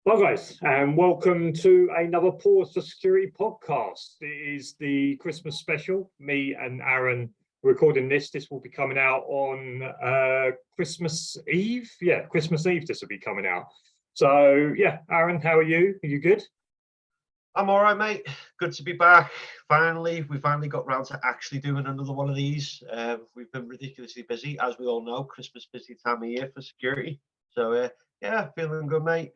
Hi guys, and welcome to another Paws for Security podcast. It is the Christmas special. Me and Aaron recording this. This will be coming out on Christmas Eve. Yeah, Christmas Eve this will be coming out. So yeah, Aaron, how are you? Are you good? I'm all right, mate. Good to be back. We finally got round to actually doing another one of these. We've been ridiculously busy, as we all know. Christmas busy time of year for security. So yeah, feeling good, mate.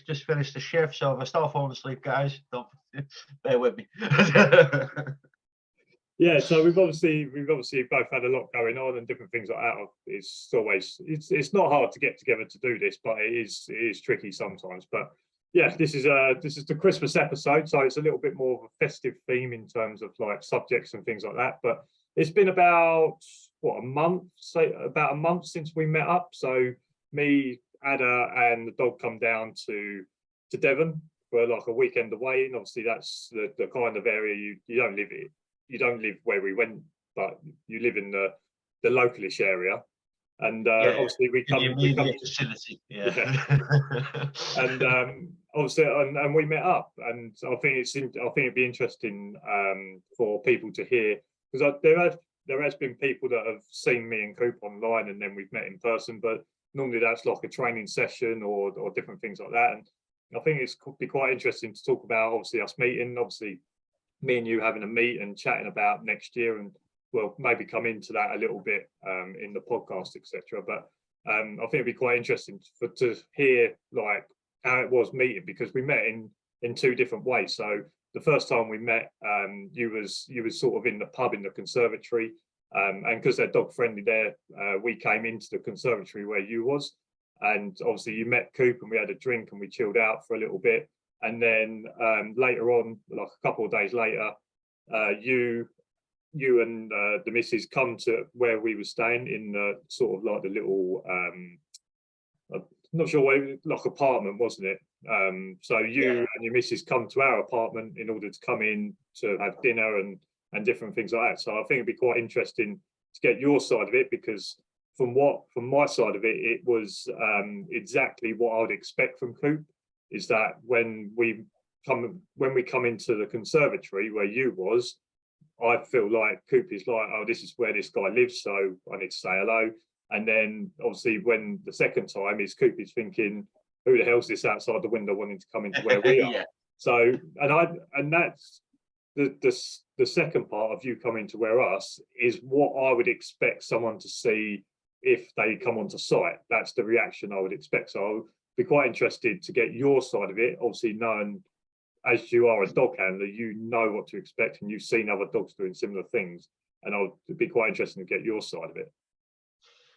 Just finished the shift, so if I start falling asleep, guys, don't bear with me. Yeah, so we've obviously both had a lot going on and different things like that. It's not hard to get together to do this, but it is tricky sometimes. But yeah, this is the Christmas episode, so it's a little bit more of a festive theme in terms of like subjects and things like that. But it's been about a month since we met up. So me, Ada, and the dog come down to Devon for like a weekend away, and obviously that's the kind of area you don't live in. You don't live where we went, but you live in the localish area. And obviously we come vicinity. And obviously and we met up, and I think it'd be interesting for people to hear, because there has been people that have seen me and Coop online and then we've met in person, but normally that's like a training session or different things like that. And I think it's could be quite interesting to talk about obviously us meeting, obviously me and you having a meet and chatting about next year, and we'll maybe come into that a little bit in the podcast, etc. But I think it'd be quite interesting to hear like how it was meeting, because we met in two different ways. So the first time we met, you was sort of in the pub in the conservatory, and because they're dog friendly there, we came into the conservatory where you was, and obviously you met Coop and we had a drink and we chilled out for a little bit. And then later on, like a couple of days later, you and the missus come to where we were staying in the sort of like the little, I'm not sure what, like apartment, wasn't it? So you and your missus come to our apartment in order to come in to have dinner and different things like that. So I think it'd be quite interesting to get your side of it, because from my side of it, it was exactly what I would expect from Coop. Is that when we come into the conservatory where you was, I feel like Coop is like, oh, this is where this guy lives, so I need to say hello. And then obviously when the second time is Coop is thinking, who the hell's this outside the window wanting to come into where we are? Yeah. So and that's the second part of you coming to where us is what I would expect someone to see if they come onto site. That's the reaction I would expect. So be quite interested to get your side of it. Obviously, knowing as you are a dog handler, you know what to expect, and you've seen other dogs doing similar things. And I'll be quite interested to get your side of it.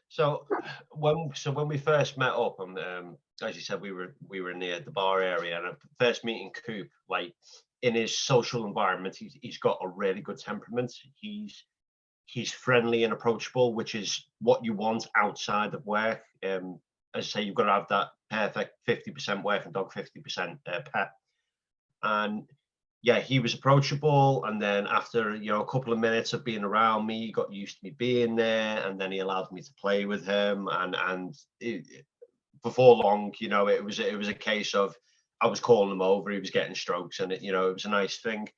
So when we first met up, and as you said, we were near the bar area, and first meeting Coop, like in his social environment, he's got a really good temperament. He's friendly and approachable, which is what you want outside of work. As I say, you've got to have that perfect 50% working dog, 50% pet. And yeah, he was approachable. And then after, a couple of minutes of being around me, he got used to me being there. And then he allowed me to play with him. And before long, it was a case of, I was calling him over, he was getting strokes, and it was a nice thing.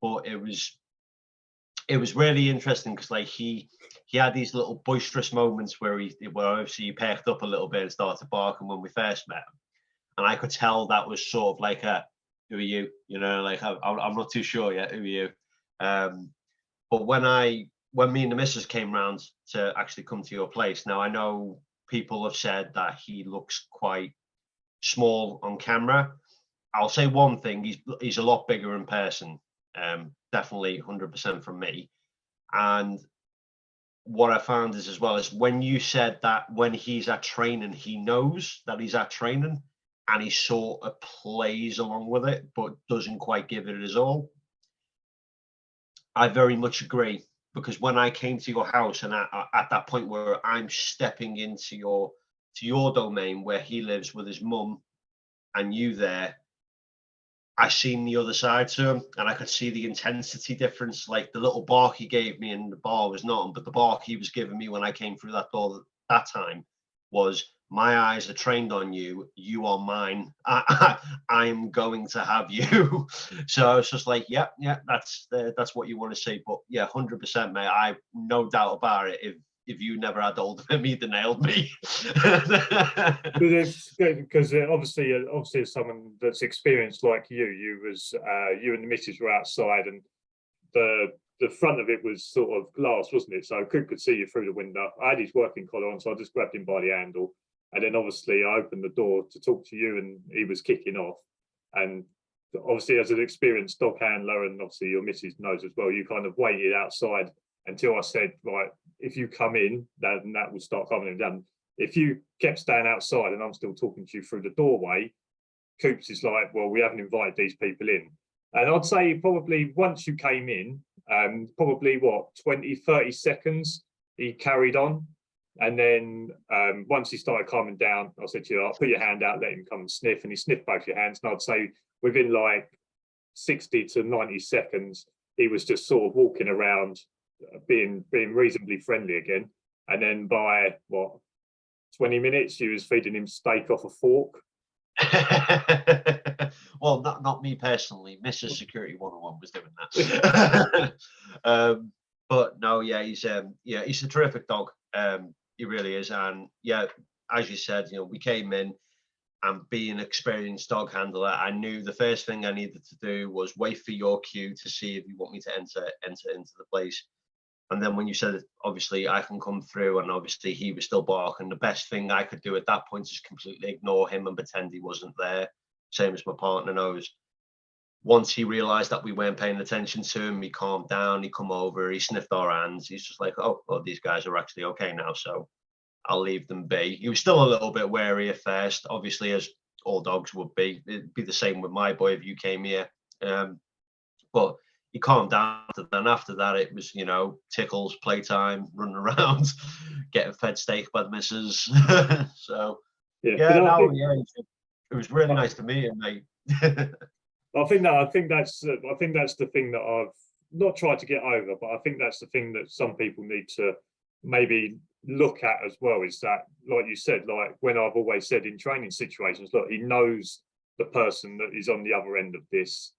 But it was really interesting because like he had these little boisterous moments where obviously he perked up a little bit and started barking when we first met him, and I could tell that was sort of like a, who are you? Like I'm not too sure yet. Who are you? But when me and the missus came round to actually come to your place, now I know people have said that he looks quite small on camera. I'll say one thing: he's a lot bigger in person. Definitely 100% from me. And what I found is, as well, is when you said that when he's at training, he knows that he's at training and he sort of plays along with it, but doesn't quite give it his all. I very much agree, because when I came to your house and at that point where I'm stepping into your domain where he lives with his mum and you there, I seen the other side to him, and I could see the intensity difference. Like the little bark he gave me in the bar was nothing, but the bark he was giving me when I came through that door that time was my eyes are trained on you. You are mine. I'm going to have you. So it's just like, yeah, that's what you want to see. But yeah, 100%, mate. I no doubt about it. If you never had hold of him, he'd have nailed me. Because obviously, as someone that's experienced like you and the missus were outside, and the front of it was sort of glass, wasn't it? So Coop could see you through the window. I had his working collar on, so I just grabbed him by the handle. And then obviously I opened the door to talk to you, and he was kicking off. And obviously, as an experienced dog handler, and obviously your missus knows as well, you kind of waited outside until I said, right, if you come in, then that will start coming down. If you kept staying outside and I'm still talking to you through the doorway, Coops is like, well, we haven't invited these people in. And I'd say probably once you came in, probably what, 20, 30 seconds, he carried on. And then once he started calming down, I said to you, I'll put your hand out, let him come and sniff. And he sniffed both your hands. And I'd say within like 60 to 90 seconds, he was just sort of walking around, being reasonably friendly again. And then by what, 20 minutes, you was feeding him steak off a fork. Well, not me personally. Mrs. Security 101 was doing that. But no, yeah, he's a terrific dog. He really is. And yeah, as you said, we came in, and being an experienced dog handler, I knew the first thing I needed to do was wait for your cue to see if you want me to enter into the place. And then when you said, obviously, I can come through, and obviously he was still barking, the best thing I could do at that point is completely ignore him and pretend he wasn't there, same as my partner knows. Once he realized that we weren't paying attention to him, he calmed down, he come over, he sniffed our hands. He's just like, oh, well, these guys are actually okay now, so I'll leave them be. He was still a little bit wary at first, obviously, as all dogs would be. It'd be the same with my boy if you came here. But he calmed down, and after that it was, tickles, playtime, running around, getting fed steak by the missus. So it was really nice to meet him, mate. I think that's the thing that I've not tried to get over, but I think that's the thing that some people need to maybe look at as well, is that, like you said, like when I've always said in training situations, look, he knows the person that is on the other end of this.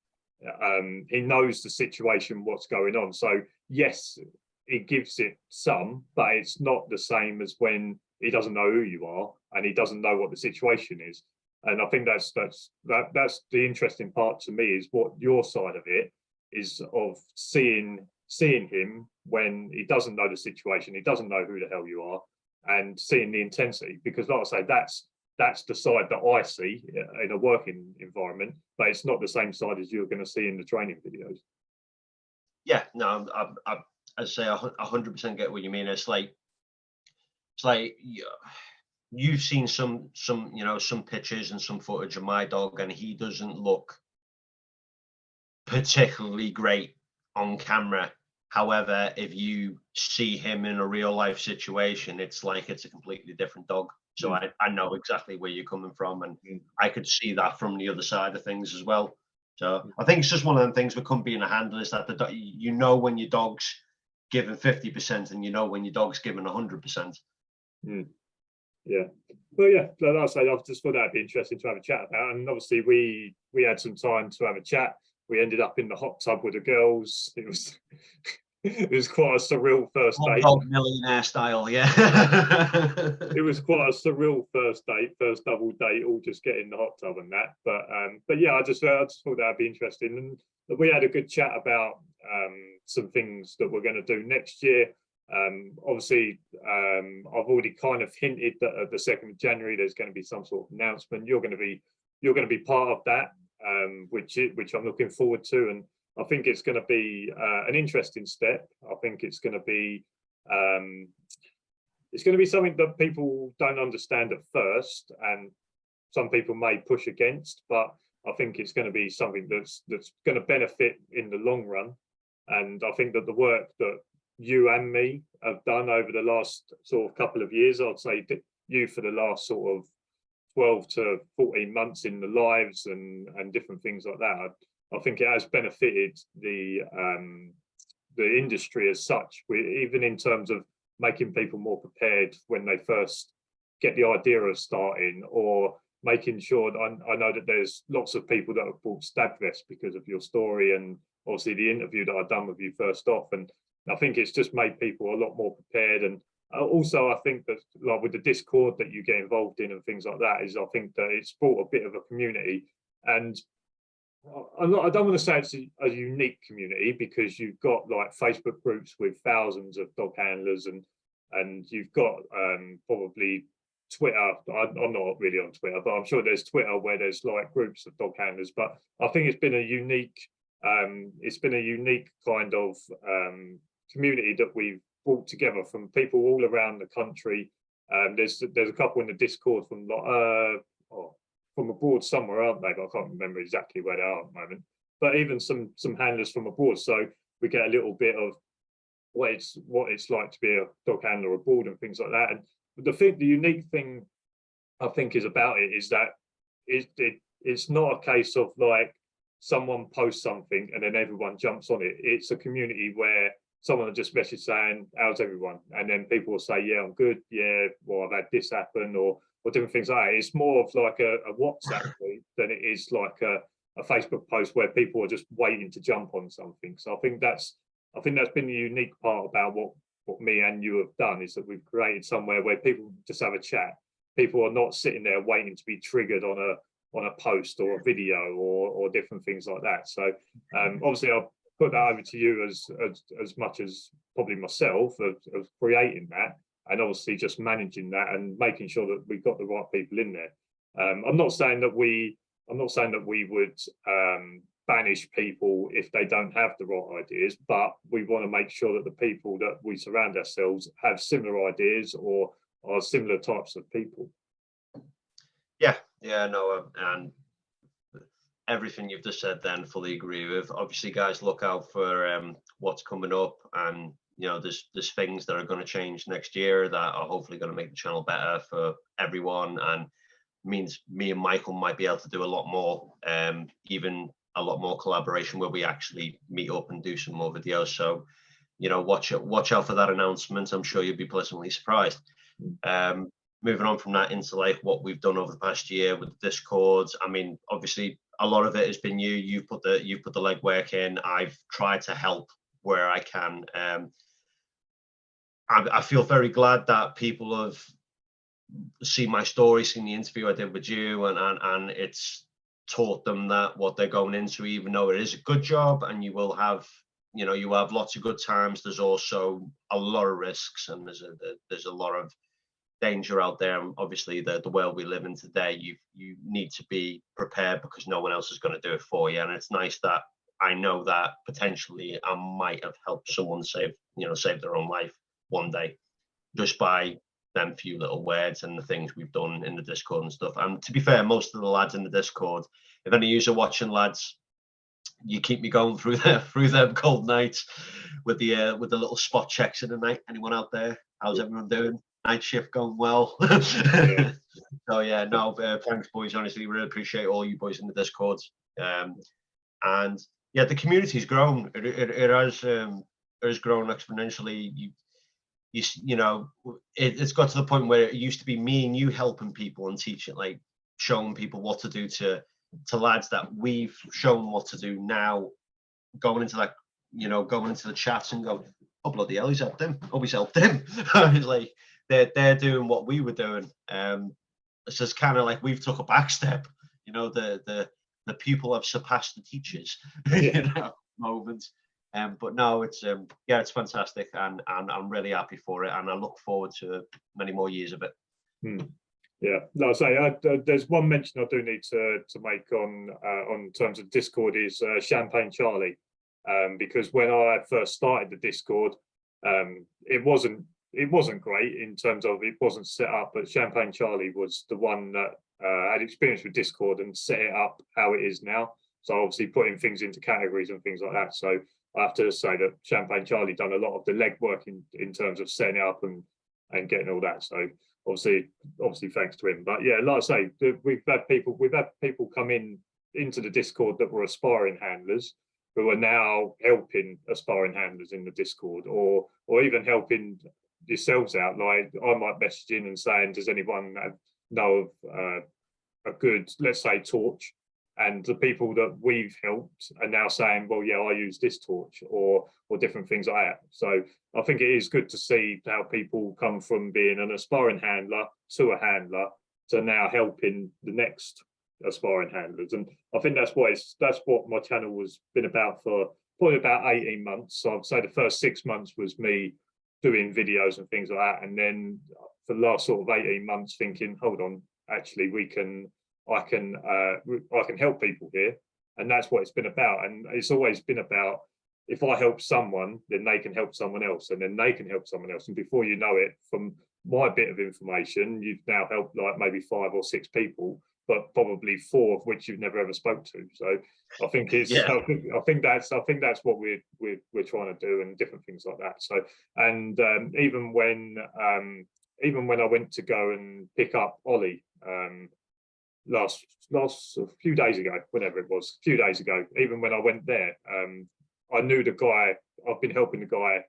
He knows the situation, what's going on. So yes, it gives it some, but it's not the same as when he doesn't know who you are and he doesn't know what the situation is. And I think that's the interesting part to me, is what your side of it is, of seeing him when he doesn't know the situation, he doesn't know who the hell you are, and seeing the intensity. Because like I say, that's the side that I see in a working environment, but it's not the same side as you're going to see in the training videos. Yeah, no, I say 100% get what you mean. It's like you've seen some pictures and some footage of my dog, and he doesn't look particularly great on camera. However, if you see him in a real life situation, it's like it's a completely different dog. So I know exactly where you're coming from, and I could see that from the other side of things as well. So I think it's just one of them things with being a handler, is that when your dog's giving 50%, and when your dog's giving 100%. Yeah, well, yeah, like I say, I just thought that'd be interesting to have a chat about. And obviously we had some time to have a chat. We ended up in the hot tub with the girls. It was quite a surreal first date. Millionaire style, yeah. It was quite a surreal first double date, all just getting in the hot tub and that. But yeah, I just thought that'd be interesting. And we had a good chat about some things that we're going to do next year. Obviously, I've already kind of hinted that at the 2nd of January there's going to be some sort of announcement. You're going to be part of that, which I'm looking forward to, and I think it's going to be an interesting step. I think it's going to be something that people don't understand at first, and some people may push against. But I think it's going to be something that's going to benefit in the long run. And I think that the work that you and me have done over the last sort of couple of years, I'd say you for the last sort of 12 to 14 months in the lives and different things like that, I think it has benefited the industry as such, even in terms of making people more prepared when they first get the idea of starting, or making sure that I know that there's lots of people that have bought stag vests because of your story, and obviously the interview that I've done with you first off. And I think it's just made people a lot more prepared. And also, I think that, like, with the Discord that you get involved in and things like that, is I think that it's brought a bit of a community. And I don't want to say it's a unique community, because you've got like Facebook groups with thousands of dog handlers, and you've got probably Twitter. I'm not really on Twitter, but I'm sure there's Twitter where there's like groups of dog handlers. But I think it's been a unique kind of community that we've brought together from people all around the country. There's a couple in the Discord from from abroad somewhere, aren't they? But I can't remember exactly where they are at the moment. But even some handlers from abroad, so we get a little bit of what it's like to be a dog handler abroad and things like that. And the unique thing I think is about it is that it's not a case of like someone posts something and then everyone jumps on it. It's a community where someone will just message saying, "How's everyone?" And then people will say, "Yeah, I'm good. Yeah, well, I've had this happen," or different things like that. It's more of like a WhatsApp group than it is like a Facebook post where people are just waiting to jump on something. So I think that's been the unique part about what me and you have done, is that we've created somewhere where people just have a chat. People are not sitting there waiting to be triggered on a post or a video or different things like that. So obviously I'll put that over to you as much as probably myself of creating that, and obviously just managing that and making sure that we've got the right people in there. I'm not saying that we would banish people if they don't have the right ideas, but we want to make sure that the people that we surround ourselves have similar ideas or are similar types of people. Yeah, no, and everything you've just said then fully agree with. Obviously, guys, look out for what's coming up, and there's things that are going to change next year that are hopefully going to make the channel better for everyone, and means me and Michael might be able to do a lot more, even a lot more collaboration where we actually meet up and do some more videos. So watch out for that announcement. I'm sure you'll be pleasantly surprised. Moving on from that into like what we've done over the past year with the Discords. I mean, obviously a lot of it has been you've put the legwork in. I've tried to help where I can. I feel very glad that people have seen my story, seen the interview I did with you, and it's taught them that what they're going into, even though it is a good job and you will have lots of good times, there's also a lot of risks, and there's a lot of danger out there. And obviously the world we live in today, you need to be prepared, because no one else is going to do it for you. And it's nice that I know that potentially I might have helped someone save their own life one day, just by them few little words and the things we've done in the Discord and stuff. And to be fair, most of the lads in the Discord, if any of you are watching, lads, you keep me going through them cold nights with the little spot checks in the night. Anyone out there? How's everyone doing? Night shift going well? Yeah. So yeah, no, thanks boys. Honestly, really appreciate all you boys in the Discords. And yeah, the community's grown. It has grown exponentially. It's got to the point where it used to be me and you helping people and teaching, like showing people what to do to lads that we've shown what to do now, going into the chats and go, "Oh bloody hell, he's helped him. Oh, he's helped him." It's like they're doing what we were doing. It's just kind of like we've took a back step. The pupil have surpassed the teachers. Moment. But no, it's fantastic, and I'm really happy for it, and I look forward to many more years of it. Yeah, no, I say there's one mention I do need to make on terms of Discord is Champagne Charlie, because when I first started the Discord, it wasn't great in terms of it wasn't set up, but Champagne Charlie was the one that had experience with Discord and set it up how it is now. So obviously putting things into categories and things like that. So I have to say that Champagne Charlie done a lot of the legwork in terms of setting it up and getting all that. So obviously thanks to him. But yeah, like I say, we've had people come into the Discord that were aspiring handlers, who are now helping aspiring handlers in the Discord, or even helping yourselves out. Like I might message in and saying, does anyone know of a good, let's say, torch? And the people that we've helped are now saying, well, yeah, I use this torch, or different things like that. So I think it is good to see how people come from being an aspiring handler to a handler to now helping the next aspiring handlers. And I think that's what my channel has been about for probably about 18 months. So I'd say the first 6 months was me doing videos and things like that. And then for the last sort of 18 months thinking, hold on, actually I can help people here. And that's what it's been about. And it's always been about, if I help someone, then they can help someone else, and then they can help someone else. And before you know it, from my bit of information, you've now helped like maybe 5 or 6 people, but probably 4 of which you've never ever spoke to. So I think it's I think that's what we're trying to do, and different things like that. So and even when I went to go and pick up Ollie last a few days ago, whenever it was, a few days ago, even when I went there, I knew the guy. I've been helping the guy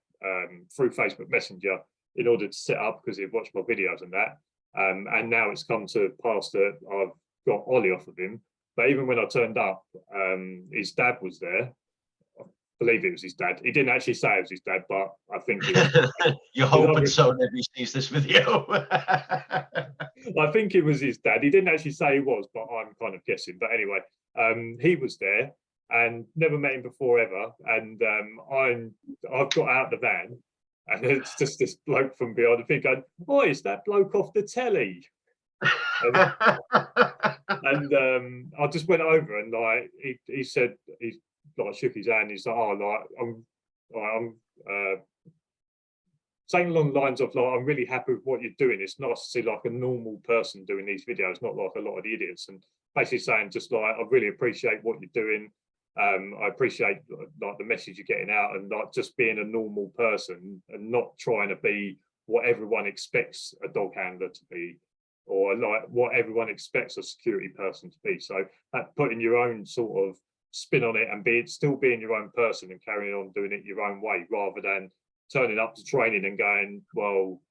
through Facebook Messenger in order to set up, because he'd watched my videos and that. And now it's come to pass that I've got Ollie off of him. But even when I turned up, his dad was there. I believe it was his dad. He didn't actually say it was his dad, but I think it was. You're hoping so that he sees this video. I think it was his dad. He didn't actually say he was, but I'm kind of guessing. But anyway, he was there and never met him before ever. And I've got out the van, and it's just this bloke from behind the thing going, "Oh, it's that bloke off the telly." And I just went over, and like he said, he like shook his hand. He's like, "Oh, like I'm saying along the lines of like, I'm really happy with what you're doing. It's nice to see like a normal person doing these videos, not like a lot of the idiots." And basically saying just like, I really appreciate what you're doing. I appreciate like the message you're getting out, and like just being a normal person and not trying to be what everyone expects a dog handler to be, or like what everyone expects a security person to be. So putting your own sort of spin on it, and still being your own person and carrying on doing it your own way, rather than turning up to training and going, well,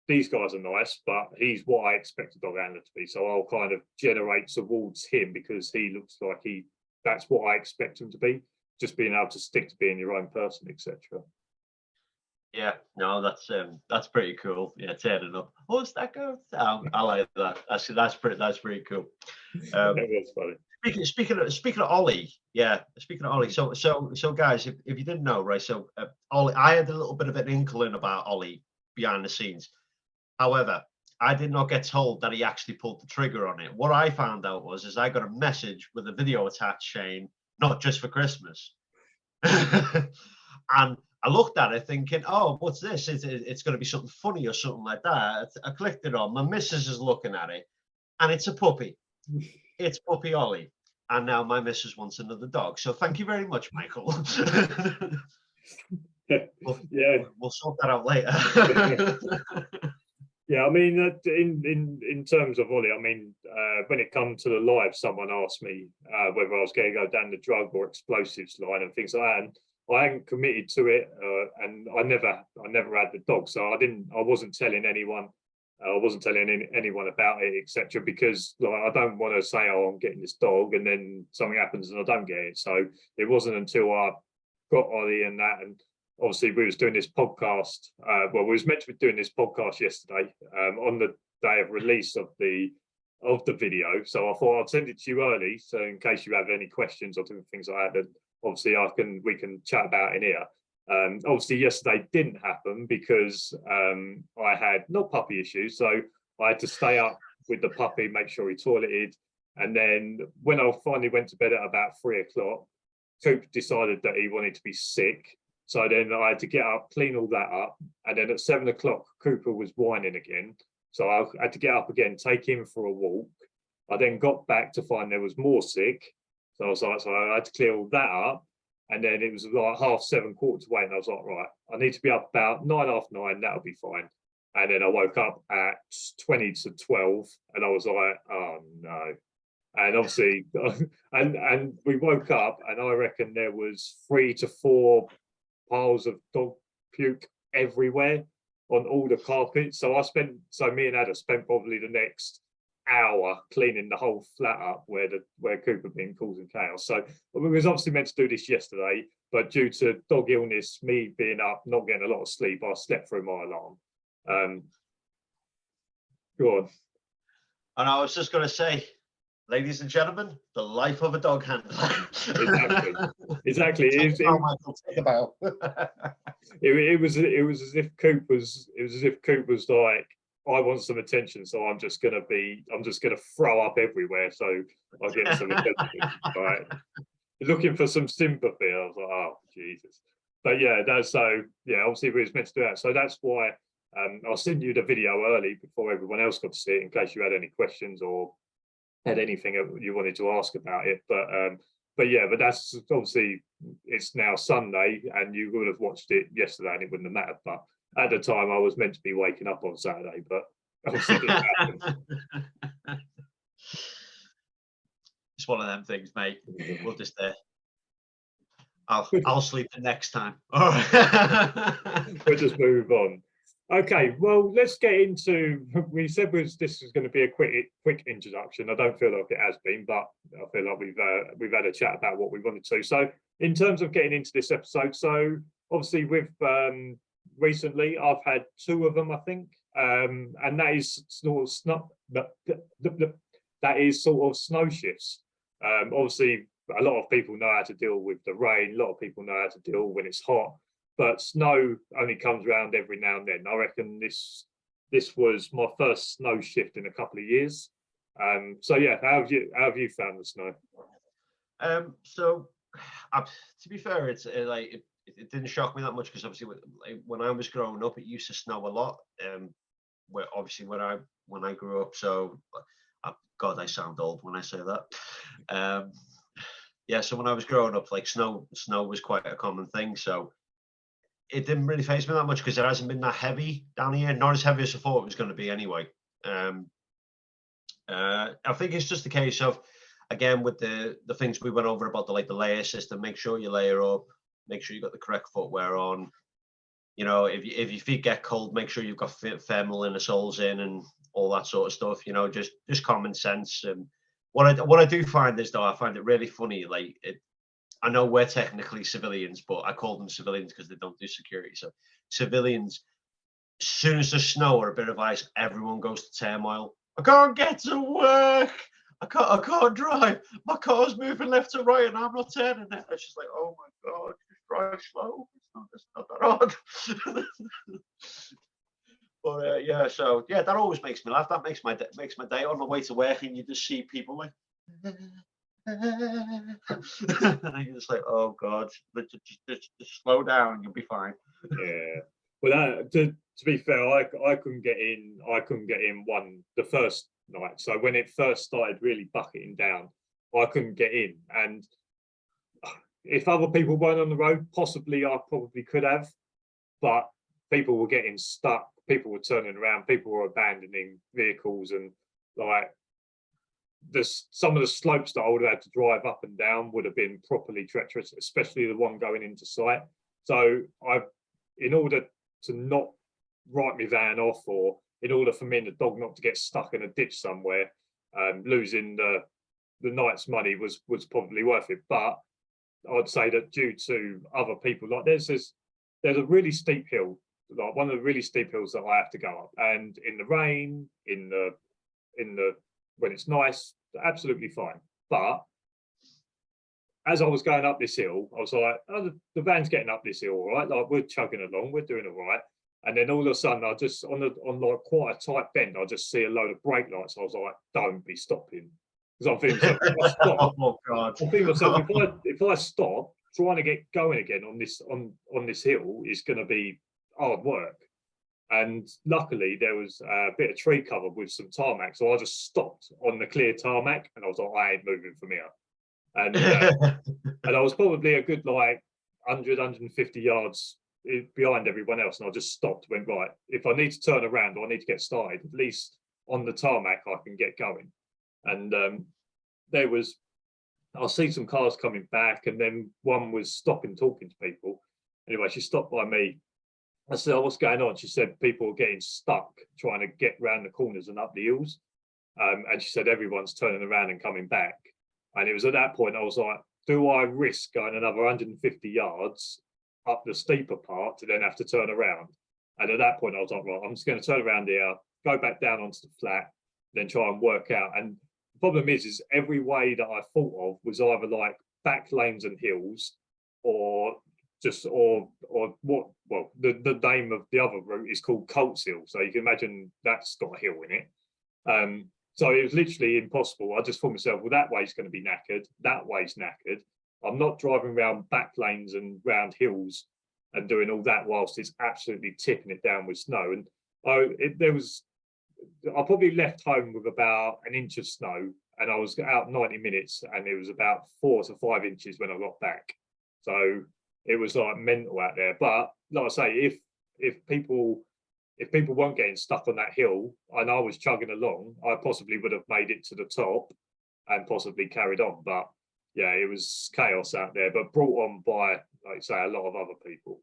these guys are nice, but he's what I expect a dog handler to be. So I'll kind of generate towards him because he looks like that's what I expect him to be. Just being able to stick to being your own person, etc. Yeah, no, that's pretty cool. Yeah, turning up. Oh, that go? I like that. That's pretty cool. That was funny. Speaking of Ollie, yeah. Speaking of Ollie, so guys, if you didn't know, right? So Ollie, I had a little bit of an inkling about Ollie behind the scenes. However, I did not get told that he actually pulled the trigger on it. What I found out is I got a message with a video attached saying, "Not just for Christmas," and I looked at it thinking, "Oh, what's this? It's going to be something funny or something like that." I clicked it on. My missus is looking at it, and it's a puppy. It's puppy Ollie, and now my missus wants another dog. So thank you very much, Michael. We'll sort that out later. Yeah, I mean, in terms of Ollie, I mean, when it comes to the live, someone asked me whether I was going to go down the drug or explosives line and things like that, and I hadn't committed to it, and I never had the dog, so I wasn't telling anyone. I wasn't telling anyone about it, etc., because like, I don't want to say, "Oh, I'm getting this dog," and then something happens and I don't get it. So it wasn't until I got Ollie and that, and obviously we was doing this podcast. Well, we was meant to be doing this podcast yesterday on the day of release of the video. So I thought I'd send it to you early, so in case you have any questions or different things like that, then obviously we can chat about in here. Obviously yesterday didn't happen because I had not puppy issues, so I had to stay up with the puppy, make sure he toileted, and then when I finally went to bed at about 3 o'clock, Coop decided that he wanted to be sick. So then I had to get up, clean all that up, and then at 7 o'clock, Cooper was whining again. So I had to get up again, take him for a walk. I then got back to find there was more sick. So I was like, so I had to clear all that up. And then it was like 7:30, 8, and I was like, right, I need to be up about 9, half 9, that'll be fine. And then I woke up at 20 to 12, and I was like, oh no. And obviously, and we woke up, and I reckon there was 3 to 4 piles of dog puke everywhere on all the carpets. So me and Ada spent probably the next hour cleaning the whole flat up where Coop had been causing chaos. So we was obviously meant to do this yesterday, but due to dog illness, me being up, not getting a lot of sleep, I slept through my alarm. Go on. And I was just going to say, ladies and gentlemen, the life of a dog handler. Exactly. It was as if Coop was like, I want some attention, so I'm just gonna throw up everywhere, so I get some attention. Right, looking for some sympathy. I was like, oh Jesus. But yeah, obviously we was meant to do that, so that's why I'll send you the video early before everyone else got to see it, in case you had any questions or had anything you wanted to ask about it. But that's obviously, it's now Sunday, and you would have watched it yesterday, and it wouldn't have mattered. But at the time, I was meant to be waking up on Saturday, but obviously it didn't happen. It's one of them things, mate. We'll just I'll sleep the next time. All right. We'll just move on. Okay, well, let's get into. We said this was going to be a quick introduction. I don't feel like it has been, but I feel like we've had a chat about what we wanted to. So, in terms of getting into this episode, so obviously with recently I've had 2 of them, I think, and that is sort of snow shifts. Obviously, a lot of people know how to deal with the rain. A lot of people know how to deal when it's hot. But snow only comes around every now and then. I reckon this was my first snow shift in a couple of years. So yeah, how have you found the snow? So to be fair, it didn't shock me that much, because obviously when I was growing up, it used to snow a lot. When I grew up, so God, I sound old when I say that. So when I was growing up, like snow was quite a common thing. So it didn't really faze me that much, because it hasn't been that heavy down here. Not as heavy as I thought it was going to be anyway. I think it's just a case of, again, with the things we went over about the layer system. Make sure you layer up. Make sure you got the correct footwear on. You know, if your feet get cold, make sure you've got thermal inner soles in and all that sort of stuff. You know, just common sense. And what I do find is, though, I find it really funny. I know we're technically civilians, but I call them civilians because they don't do security. So civilians, as soon as there's snow or a bit of ice, everyone goes to turmoil. I can't get to work. I can't drive. My car's moving left to right and I'm not turning it. It's just like, oh my God, just drive slow. It's not that hard. But so that always makes me laugh. That makes my day on the way to work, and you just see people like, and you're just like, oh God, just slow down, you'll be fine. Yeah. Well, to be fair, I couldn't get in. The first night. So when it first started really bucketing down, I couldn't get in. And if other people weren't on the road, possibly I probably could have. But people were getting stuck. People were turning around. People were abandoning vehicles, and like some of the slopes that I would have had to drive up and down would have been properly treacherous, especially the one going into site. So in order to not write my van off, or in order for me and the dog not to get stuck in a ditch somewhere, losing the night's money was probably worth it. But I'd say that due to other people, like there's a really steep hill, like one of the really steep hills that I have to go up, and in the rain, in the when it's nice, absolutely fine. But as I was going up this hill, I was like, oh, the van's getting up this hill, all right? Like we're chugging along, we're doing all right. And then all of a sudden, I just on like quite a tight bend, I just see a load of brake lights. I was like, don't be stopping, because I'm thinking, if I stop, oh God, I'm thinking myself, if I stop, trying to get going again on this hill is going to be hard work. And luckily there was a bit of tree cover with some tarmac, so I just stopped on the clear tarmac, and I was like, I ain't moving from here. And and I was probably a good like 150 yards behind everyone else, and I just stopped, went, right, if I need to turn around or I need to get started, at least on the tarmac I can get going. And I'll see some cars coming back, and then one was stopping talking to people. Anyway, she stopped by me, I said, oh, what's going on? She said people are getting stuck trying to get round the corners and up the hills. And she said everyone's turning around and coming back. And it was at that point I was like, do I risk going another 150 yards up the steeper part to then have to turn around? And at that point I was like, right, I'm just going to turn around here, go back down onto the flat, then try and work out. And the problem is every way that I thought of was either like back lanes and hills, or just or what, well, the name of the other route is called Colts Hill, so you can imagine that's got a hill in it. So it was literally impossible. I just thought myself, well, that way's going to be knackered, that way's knackered. I'm not driving around back lanes and round hills and doing all that whilst it's absolutely tipping it down with snow. And I probably left home with about an inch of snow, and I was out 90 minutes, and it was about 4 to 5 inches when I got back. So it was like mental out there. But like I say, if people weren't getting stuck on that hill and I was chugging along, I possibly would have made it to the top and possibly carried on. But yeah, it was chaos out there, but brought on by, like I say, a lot of other people.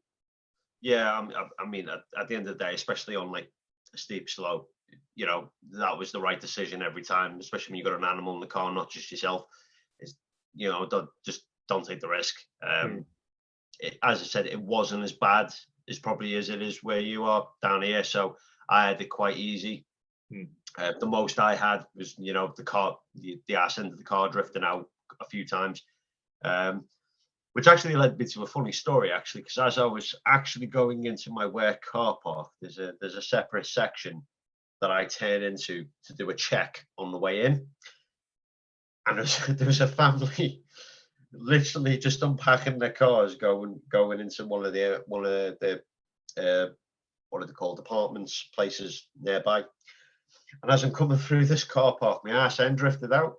Yeah, I mean, at the end of the day, especially on like a steep slope, you know, that was the right decision every time, especially when you've got an animal in the car, not just yourself. Is, you know, don't take the risk. As I said, it wasn't as bad as probably as it is where you are down here, so I had it quite easy. The most I had was, you know, the arse end of the car drifting out a few times, which actually led me to a funny story, actually, because as I was actually going into my work car park, there's a separate section that I turn into to do a check on the way in, and there was a family literally just unpacking their cars, going into one of the what are they called, apartments, places nearby. And as I'm coming through this car park, my arse end drifted out,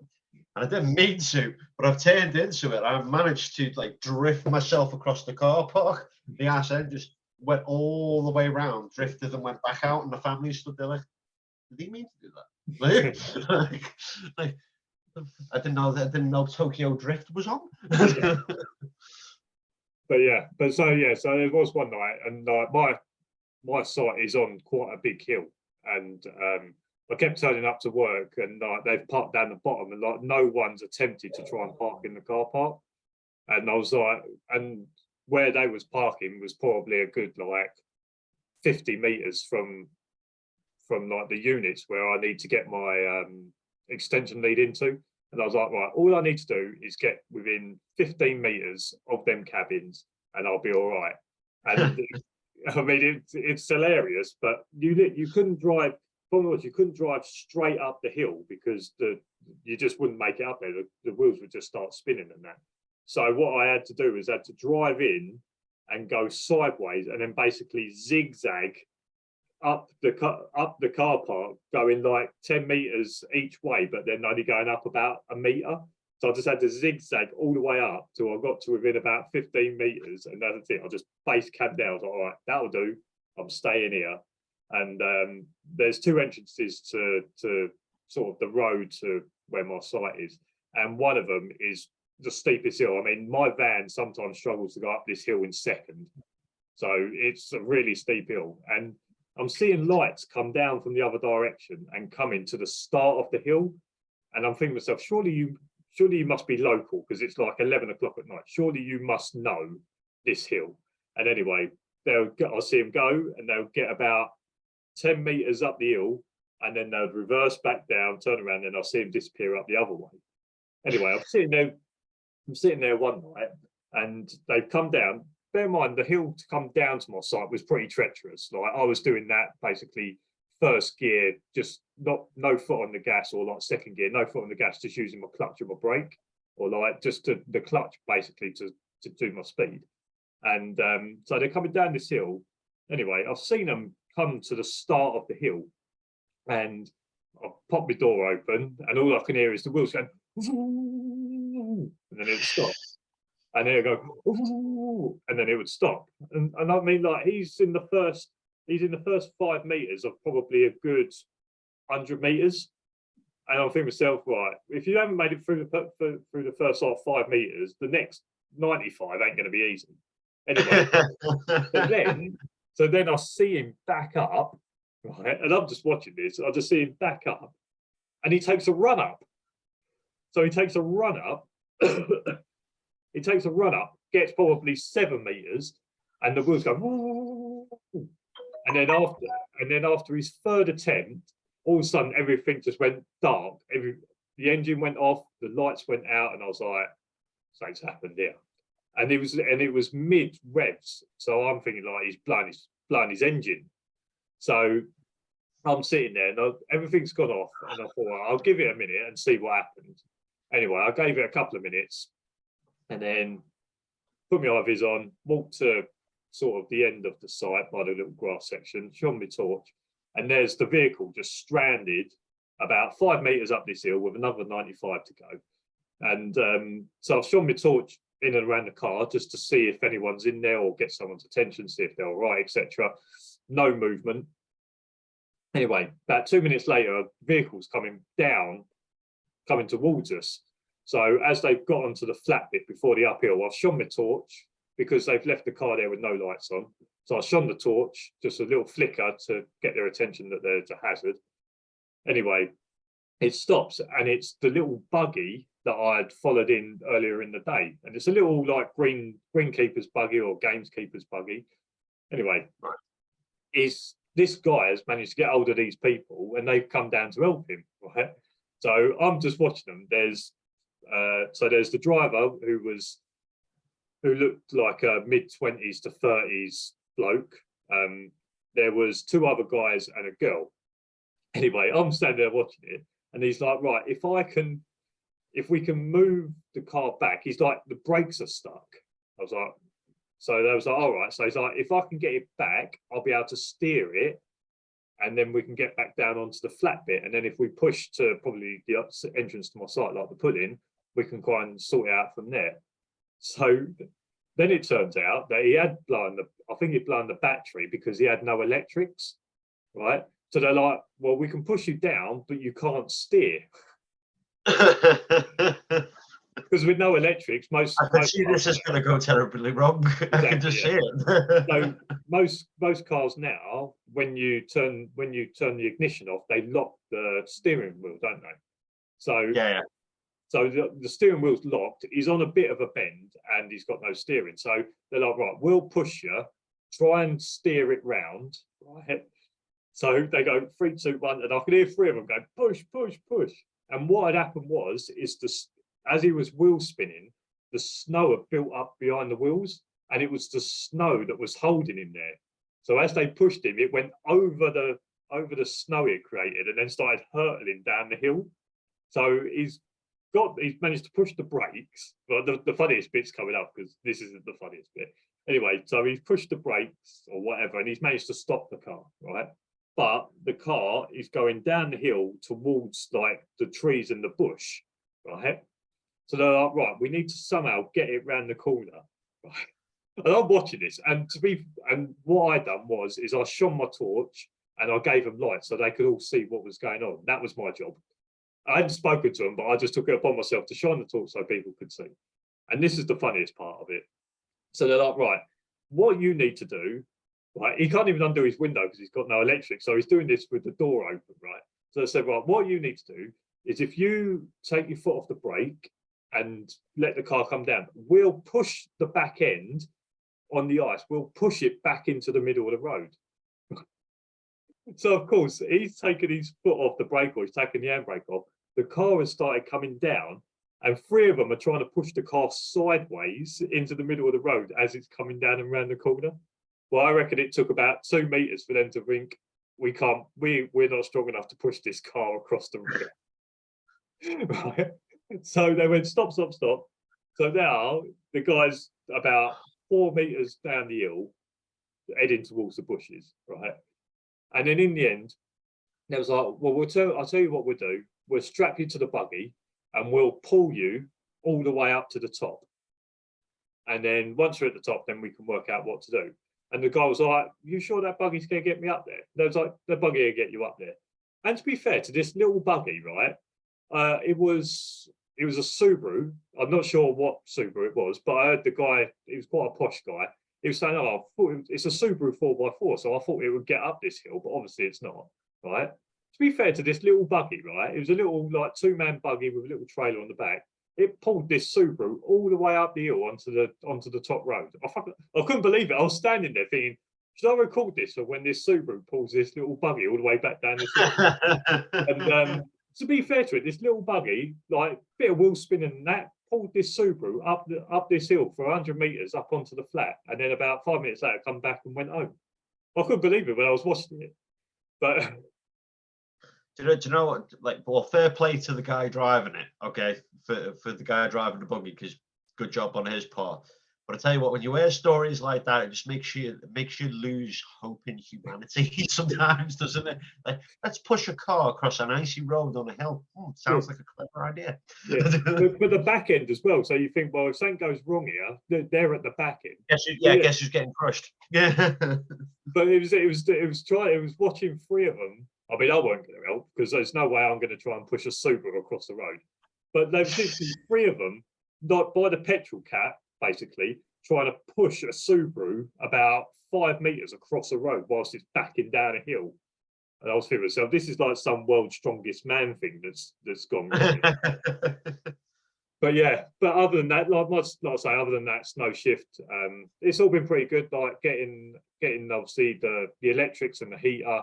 and I didn't mean to, but I've turned into it. I've managed to like drift myself across the car park. The arse end just went all the way around, drifted, and went back out, and the family stood there like, did he mean to do that? like I didn't know Tokyo Drift was on. But so there was one night, and my site is on quite a big hill, and I kept turning up to work, and they've parked down the bottom, and like no one's attempted to try and park in the car park. And I was like, and where they was parking was probably a good like 50 meters from like the units where I need to get my extension lead into. And I was like, right, all I need to do is get within 15 meters of them cabins and I'll be all right. And I mean, it's hilarious, but you couldn't drive, you couldn't drive straight up the hill because you just wouldn't make it up there. The wheels would just start spinning and that. So what I had to do is I had to drive in and go sideways and then basically zigzag up the car park, going like 10 meters each way, but then only going up about a meter. So I just had to zigzag all the way up till I got to within about 15 meters, and that's it. I just base camped down. I was like, all right, that'll do. I'm staying here. And there's 2 entrances to sort of the road to where my site is, and one of them is the steepest hill. I mean, my van sometimes struggles to go up this hill in second, so it's a really steep hill. And I'm seeing lights come down from the other direction and coming to the start of the hill, and I'm thinking to myself, surely you must be local because it's like 11 o'clock at night. Surely you must know this hill. And anyway, I'll see them go, and they'll get about 10 meters up the hill, and then they'll reverse back down, turn around, and I'll see them disappear up the other way. Anyway, I'm sitting there one night, and they've come down. Bear in mind, the hill to come down to my site was pretty treacherous. Like I was doing that basically first gear, just no foot on the gas, or like second gear, no foot on the gas, just using my clutch and my brake, or like just the clutch basically to do my speed. And so they're coming down this hill. Anyway, I've seen them come to the start of the hill, and I've popped my door open, and all I can hear is the wheels going, and then it stops. And then it go, and then it would stop. And I mean, like he's in the first 5 meters of probably a good 100 meters. And I think to myself, right, if you haven't made it through the first 5 meters, the next 95 ain't going to be easy. Anyway, but then So then I see him back up, right? And I'm just watching this. I just see him back up, and he takes a run up. So he takes a run up. He takes a run up, gets probably 7 meters, and the wheels go. Woo, and then after his third attempt, all of a sudden everything just went dark. The engine went off, the lights went out, and I was like, something's happened here. And it was mid revs, so I'm thinking like he's blowing his engine. So I'm sitting there, and everything's gone off, and I thought, well, I'll give it a minute and see what happens. Anyway, I gave it a couple of minutes, and then put my IVs on, walked to sort of the end of the site by the little grass section, shone my torch, and there's the vehicle just stranded about 5 meters up this hill with another 95 to go. And so I've shone my torch in and around the car just to see if anyone's in there or get someone's attention, see if they're all right, etc. No movement. Anyway, about 2 minutes later, a vehicle's coming towards us. So as they've got onto the flat bit before the uphill, I've shone my torch because they've left the car there with no lights on. So I shone the torch, just a little flicker to get their attention that there's a hazard. Anyway, it stops, and it's the little buggy that I had followed in earlier in the day. And it's a little like greenkeeper's buggy or gameskeeper's buggy. Anyway, this guy has managed to get hold of these people, and they've come down to help him, right? So I'm just watching them. There's the driver who looked like a mid-20s to 30s bloke. There was 2 other guys and a girl. Anyway, I'm standing there watching it, and he's like, right, if we can move the car back, he's like, the brakes are stuck. I was like, so they was like, all right. So he's like, if I can get it back, I'll be able to steer it, and then we can get back down onto the flat bit. And then if we push to probably the entrance to my site, like the pull-in, we can kind of sort it out from there. So then it turns out that he had blown the battery because he had no electrics, right? So they're like, well, we can push you down, but you can't steer. Because with no electrics, I can see this is going to go terribly wrong. Exactly, I can just see it. So most cars now, when you turn the ignition off, they lock the steering wheel, don't they? So yeah. So the steering wheel's locked. He's on a bit of a bend, and he's got no steering. So they're like, right, we'll push you, try and steer it round, right? So they go 3, 2, 1, and I could hear 3 of them go push, push, push. And what had happened was, as he was wheel spinning, the snow had built up behind the wheels, and it was the snow that was holding him there. So as they pushed him, it went over the snow it created, and then started hurtling down the hill. So he's managed to push the brakes. Well, the funniest bit's coming up, because this isn't the funniest bit. Anyway, so he's pushed the brakes or whatever, and he's managed to stop the car, right? But the car is going down the hill towards like the trees and the bush, right? So they're like, right, we need to somehow get it round the corner, right? And I'm watching this, and what I done was I shone my torch and I gave them light so they could all see what was going on. That was my job. I hadn't spoken to them, but I just took it upon myself to shine the torch so people could see. And this is the funniest part of it. So they're like, right, what you need to do, right? He can't even undo his window because he's got no electric. So he's doing this with the door open, right? So they said, right, what you need to do is if you take your foot off the brake and let the car come down, we'll push the back end on the ice. We'll push it back into the middle of the road. So of course he's taken his foot off the brake, or he's taken the handbrake off. The car has started coming down, and 3 of them are trying to push the car sideways into the middle of the road as it's coming down and round the corner. Well, I reckon it took about 2 meters for them to think, we're not strong enough to push this car across the road. Right? So they went, stop, stop, stop. So now the guy's about 4 meters down the hill, heading towards the bushes, right? And then in the end, there was like, well, I'll tell you what we'll do. We'll strap you to the buggy and we'll pull you all the way up to the top. And then once you're at the top, then we can work out what to do. And the guy was like, you sure that buggy's going to get me up there? They was like, the buggy will get you up there. And to be fair to this little buggy, right, it was a Subaru. I'm not sure what Subaru it was, but I heard the guy, he was quite a posh guy. he was saying, "Oh, I thought it's a Subaru 4x4, so I thought it would get up this hill, but obviously it's not." Right? To be fair to this little buggy, right? It was a little like two-man buggy with a little trailer on the back. It pulled this Subaru all the way up the hill onto the top road. I couldn't believe it. I was standing there thinking, should I record this for when this Subaru pulls this little buggy all the way back down this hill? And to be fair to it, this little buggy, like bit of wheel spinning and that, pulled this Subaru up this hill for 100 meters up onto the flat, and then about 5 minutes later, come back and went home. I couldn't believe it when I was watching it. But do you know what? Like, well, fair play to the guy driving it, okay, for the guy driving the buggy, because good job on his part. But I tell you what, when you hear stories like that, it just makes you lose hope in humanity sometimes, doesn't it? Like, let's push a car across an icy road on a hill. Sounds like a clever idea. Yeah, but the back end as well. So you think, well, if something goes wrong here, they're at the back end. Guess who's getting crushed? Yeah. But it was watching three of them. I mean, I wasn't going to help because there's no way I'm going to try and push a Subaru across the road. But there was literally three of them, not by the petrol cap, basically trying to push a Subaru about 5 meters across the road whilst it's backing down a hill. And I was thinking to myself, this is like some world's strongest man thing that's gone wrong. But yeah, but other than that, like I say, other than that, snow shift, it's all been pretty good. Like getting obviously the electrics and the heater,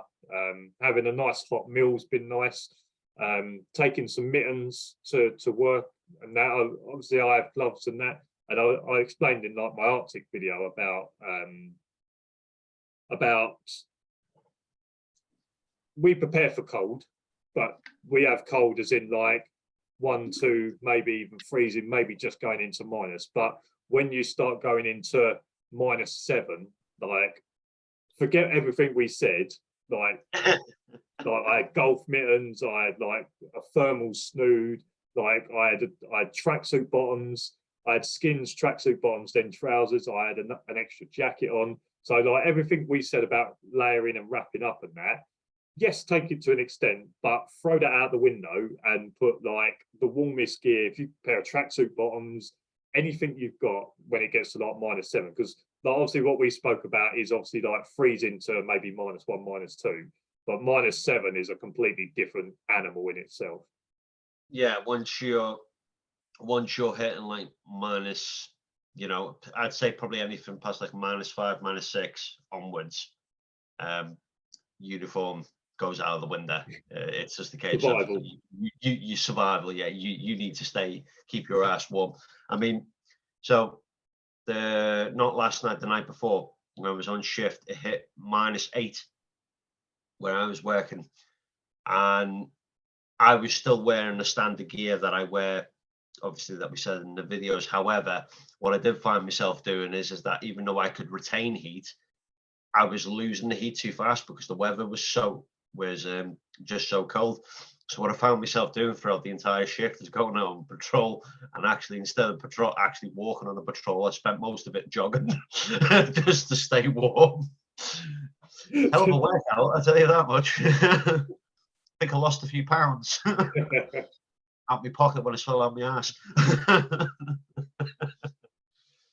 having a nice hot meal's been nice. Taking some mittens to work, and now obviously I have gloves and that. And I explained in like my Arctic video about we prepare for cold, but we have cold as in like 1, 2, maybe even freezing, maybe just going into minus. But when you start going into -7, like forget everything we said. Like I had golf mittens, I had like a thermal snood, like I had tracksuit bottoms, I had skins tracksuit bottoms, then trousers, I had an extra jacket on. So like everything we said about layering and wrapping up and that, yes, take it to an extent, but throw that out the window and put like the warmest gear, if you pair of tracksuit bottoms, anything you've got when it gets to like -7, because like obviously what we spoke about is obviously like freezing to maybe -1, -2, but -7 is a completely different animal in itself. Yeah, once you're hitting like minus, I'd say probably anything past like -5, -6 onwards, uniform goes out of the window. It's just the case Survival. of you survival. Yeah, you need to keep your ass warm. I mean, so not last night, the night before, when I was on shift, it hit -8 where I was working, and I was still wearing the standard gear that I wear, obviously, that we said in the videos. However, what I did find myself doing is that even though I could retain heat, I was losing the heat too fast because the weather was just so cold. So what I found myself doing throughout the entire shift is going out on patrol, and actually instead of actually walking on a patrol, I spent most of it jogging just to stay warm. Hell of a workout, I'll tell you that much. I think I lost a few pounds out my pocket when I fell on my ass.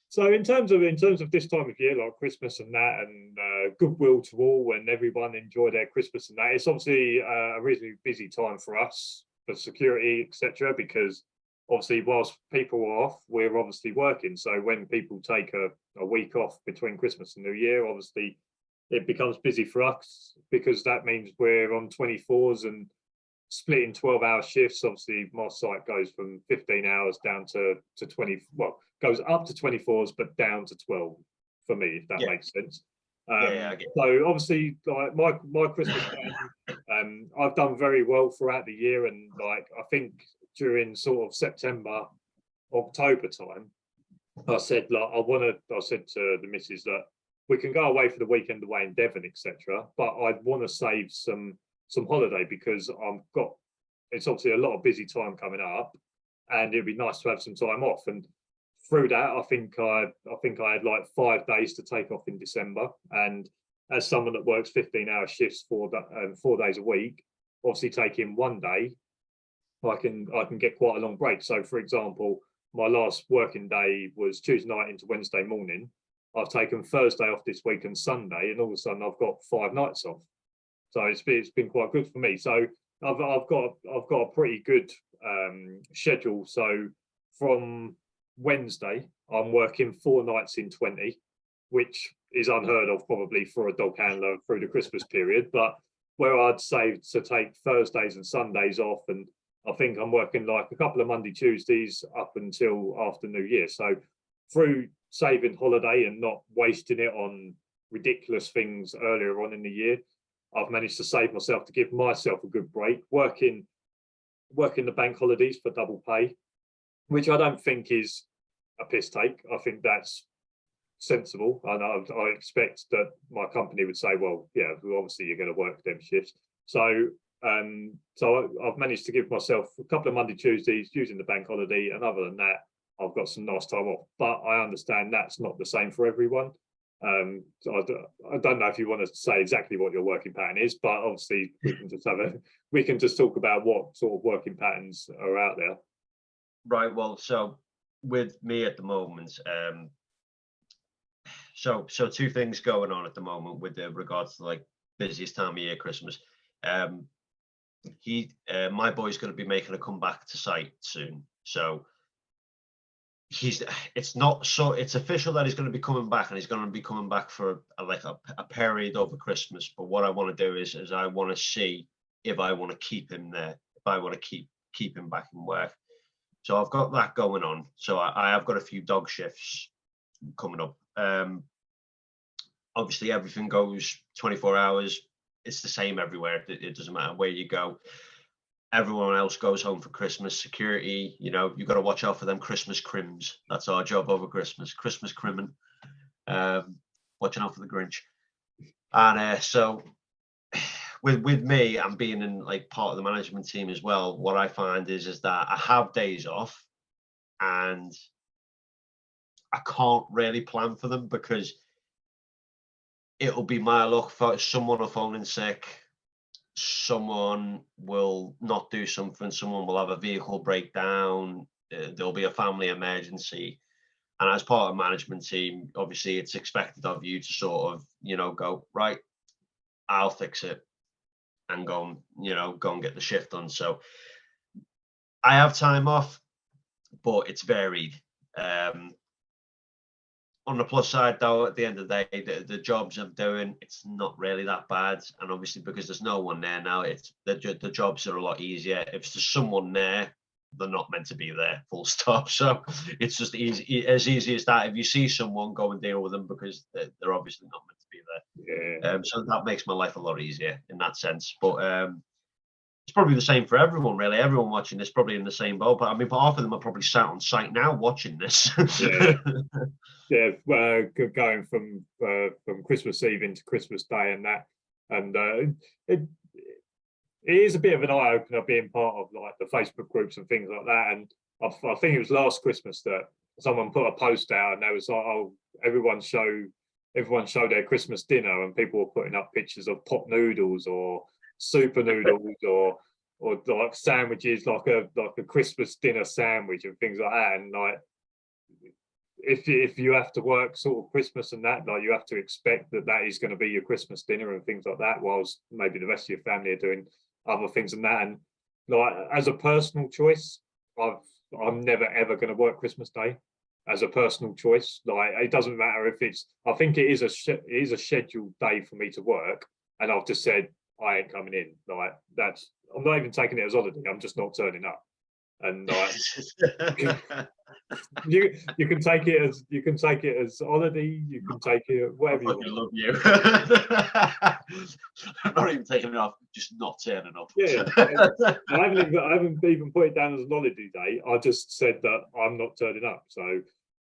So in terms of this time of year, like Christmas and that, and goodwill to all, and everyone enjoy their Christmas and that, it's obviously a reasonably busy time for us for security, etc. Because obviously, whilst people are off, we're obviously working. So when people take a week off between Christmas and New Year, obviously it becomes busy for us because that means we're on 24s and splitting 12-hour shifts. Obviously, my site goes from 15 hours down to 20. Well, goes up to 24s, but down to 12 for me, if that makes sense. So obviously, like my Christmas plan, I've done very well throughout the year, and like I think during sort of September, October time, I said to the missus that we can go away for the weekend away in Devon, etc. But I'd want to save some holiday because it's obviously a lot of busy time coming up, and it'd be nice to have some time off. And through that, I think I had like 5 days to take off in December. And as someone that works 15-hour shifts 4 days a week, obviously taking 1 day, I can get quite a long break. So, for example, my last working day was Tuesday night into Wednesday morning. I've taken Thursday off this week and Sunday, and all of a sudden I've got 5 nights off. So it's been quite good for me. So I've got a pretty good schedule. So from Wednesday, I'm working 4 nights in 20, which is unheard of probably for a dog handler through the Christmas period. But where I'd say to take Thursdays and Sundays off, and I think I'm working like a couple of Monday, Tuesdays up until after New Year. So through saving holiday and not wasting it on ridiculous things earlier on in the year, I've managed to save myself to give myself a good break, working the bank holidays for double pay, which I don't think is a piss take. I think that's sensible, and I expect that my company would say, well, yeah, obviously you're going to work them shifts. So I've managed to give myself a couple of Monday, Tuesdays using the bank holiday, and other than that, I've got some nice time off. But I understand that's not the same for everyone. So I don't know if you want to say exactly what your working pattern is, but obviously we can just talk about what sort of working patterns are out there. Right. Well, so with me at the moment, so 2 things going on at the moment with regards to like busiest time of year, Christmas. My boy's going to be making a comeback to site soon, so it's official that he's going to be coming back, and he's going to be coming back for a period over Christmas. But what I want to do is I want to see if I want to keep him there, if I want to keep him back in work. So I've got that going on. So I have got a few dog shifts coming up. Obviously everything goes 24 hours. It's the same everywhere. It doesn't matter where you go. Everyone else goes home for Christmas. Security, you've got to watch out for them Christmas crims. That's our job over Christmas crimming. Watching out for the Grinch. And so with me and being in like part of the management team as well, what I find is that I have days off and I can't really plan for them, because it'll be my luck for someone will phone in sick, someone will not do something, someone will have a vehicle breakdown, there'll be a family emergency. And as part of the management team, obviously it's expected of you to sort of, go, right, I'll fix it, and go and get the shift done. So I have time off, but it's varied. On the plus side, though, at the end of the day, the jobs I'm doing, it's not really that bad. And obviously, because there's no one there now, it's the jobs are a lot easier. If there's someone there, they're not meant to be there, full stop. So it's just easy as that. If you see someone, go and deal with them, because they're obviously not meant to be there. Yeah. So that makes my life a lot easier in that sense. But it's probably the same for everyone, really. Everyone watching this probably in the same boat. But I mean, half of them are probably sat on site now watching this. Yeah. Going from Christmas Eve into Christmas Day and that, and it is a bit of an eye opener being part of like the Facebook groups and things like that. And I think it was last Christmas that someone put a post out, and they was like, "Oh, everyone show their Christmas dinner," and people were putting up pictures of pot noodles or super noodles or like sandwiches, like a Christmas dinner sandwich and things like that. And like, if you have to work sort of Christmas and that, like, you have to expect that is going to be your Christmas dinner and things like that, whilst maybe the rest of your family are doing other things than that. And like, as a personal choice, I'm never ever going to work Christmas Day as a personal choice. Like, it doesn't matter if it's, I think it is a scheduled day for me to work, and I've just said I ain't coming in. Like, that's, I'm not even taking it as holiday. I'm just not turning up. And like, you can take it as holiday. You can take it whatever you want. I love you. I'm not even taking it off, just not turning up. Yeah, I haven't even put it down as an holiday day. I just said that I'm not turning up, so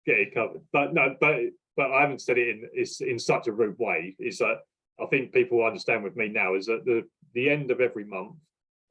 get it covered. But no, but I haven't said it in such a rude way. Is that I think people understand with me now is that the end of every month,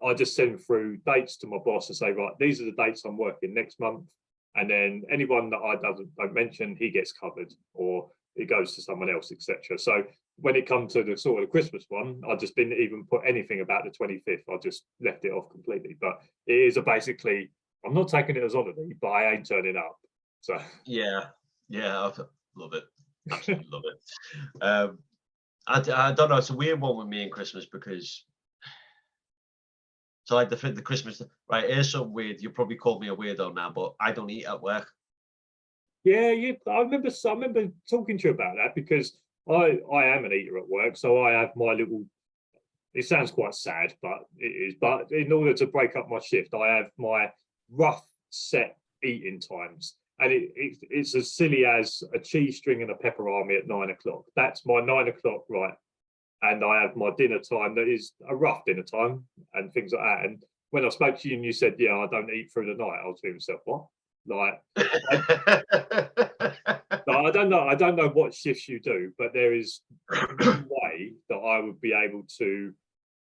I just send through dates to my boss and say, right, these are the dates I'm working next month. And then anyone that I don't mention, he gets covered, or it goes to someone else, etc. So when it comes to the sort of the Christmas one, I just didn't even put anything about the 25th. I just left it off completely. But it is basically, I'm not taking it as holiday, but I ain't turning up. So yeah, I love it. Absolutely love it. I don't know. It's a weird one with me in Christmas because, so like the Christmas, right? Here's something weird. You probably call me a weirdo now, but I don't eat at work. Yeah, I remember. I remember talking to you about that because I am an eater at work, so I have my little. It sounds quite sad, but it is. But in order to break up my shift, I have my rough set eating times, and it's as silly as a cheese string and a pepperami at 9 o'clock. That's my 9 o'clock, right? And I have my dinner time that is a rough dinner time and things like that. And when I spoke to you and you said, "Yeah, I don't eat through the night," I was thinking to myself, "What?" Like, I don't know. I don't know what shifts you do, but there is no way that I would be able to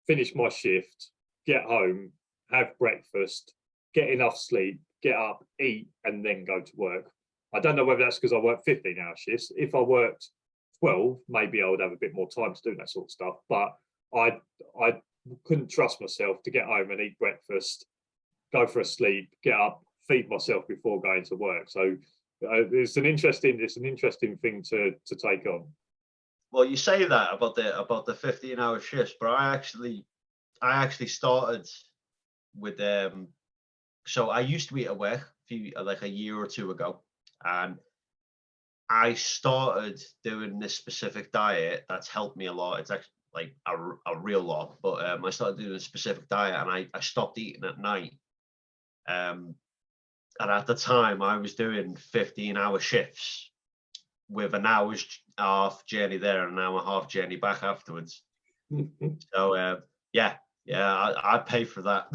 finish my shift, get home, have breakfast, get enough sleep, get up, eat, and then go to work. I don't know whether that's because I work 15-hour shifts. If I worked 12, maybe I would have a bit more time to do that sort of stuff. But I couldn't trust myself to get home and eat breakfast, go for a sleep, get up, feed myself before going to work. So it's an interesting thing to take on. Well, you say that about the 15-hour shifts, but I actually started with so I used to eat at work like a year or two ago, and I started doing this specific diet that's helped me a lot. It's actually like a real lot, but I started doing a specific diet, and I stopped eating at night. And at the time, I was doing 15-hour shifts with an hour's half journey there and an hour and a half journey back afterwards. So yeah, I pay for that.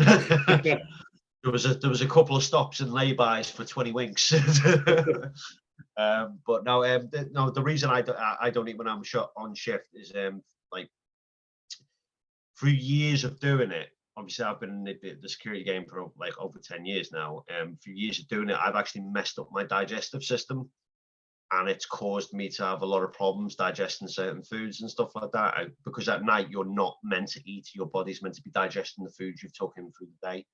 There was a couple of stops and laybys for 20 winks. But no, the reason I don't eat when I'm on shift is like through years of doing it. Obviously, I've been in the security game for like over 10 years now. Through years of doing it, I've actually messed up my digestive system, and it's caused me to have a lot of problems digesting certain foods and stuff like that. Because at night you're not meant to eat; your body's meant to be digesting the foods you've taken through the day.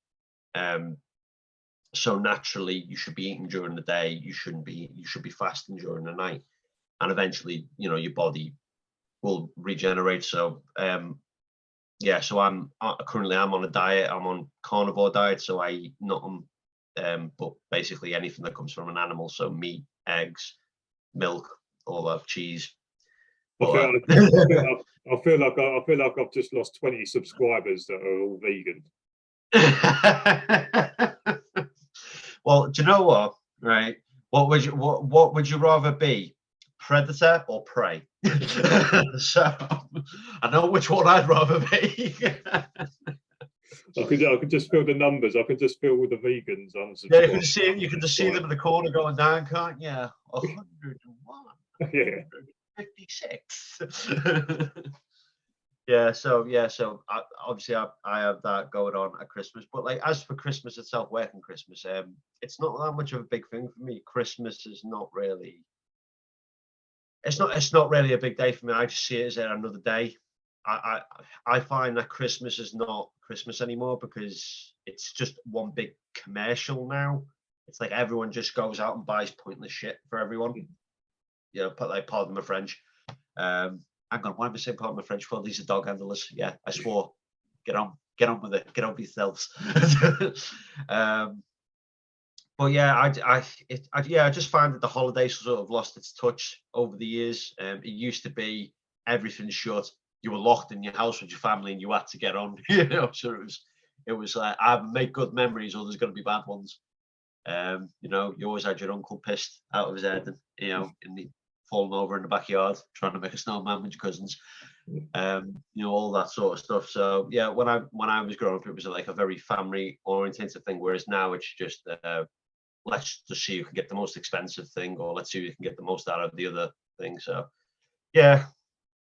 So naturally, you should be eating during the day. You shouldn't be. You should be fasting during the night, and eventually, your body will regenerate. So, yeah. So I'm currently on a diet. I'm on carnivore diet, so I eat nothing, but basically anything that comes from an animal. So meat, eggs, milk, all that, cheese. I feel like I've just lost 20 subscribers that are all vegan. Well, do you know what? Right? What would you rather be, predator or prey? So I know which one I'd rather be. I could just feel the numbers. I could just feel with the vegans on. Yeah, you can just see them in the corner going down, can't you? 101. Yeah. 56. So obviously I have that going on at Christmas, but like as for Christmas itself, working Christmas, it's not that much of a big thing for me. Christmas is not really. It's not really a big day for me. I just see it as another day. I find that Christmas is not Christmas anymore because it's just one big commercial now. It's like everyone just goes out and buys pointless shit for everyone. Pardon my French. Hang on, why am I saying pardon my French for? These are dog handlers. Yeah, I swore. Get on with it. Get on with yourselves. But yeah, I just find that the holidays sort of lost its touch over the years. It used to be everything's shut. You were locked in your house with your family, and you had to get on. So it was like I make good memories, or there's going to be bad ones. You always had your uncle pissed out of his head, and falling over in the backyard trying to make a snowman with your cousins. All that sort of stuff. So yeah, when I was growing up, it was like a very family oriented thing. Whereas now it's just let's just see who can get the most expensive thing, or let's see who can get the most out of the other thing. So yeah,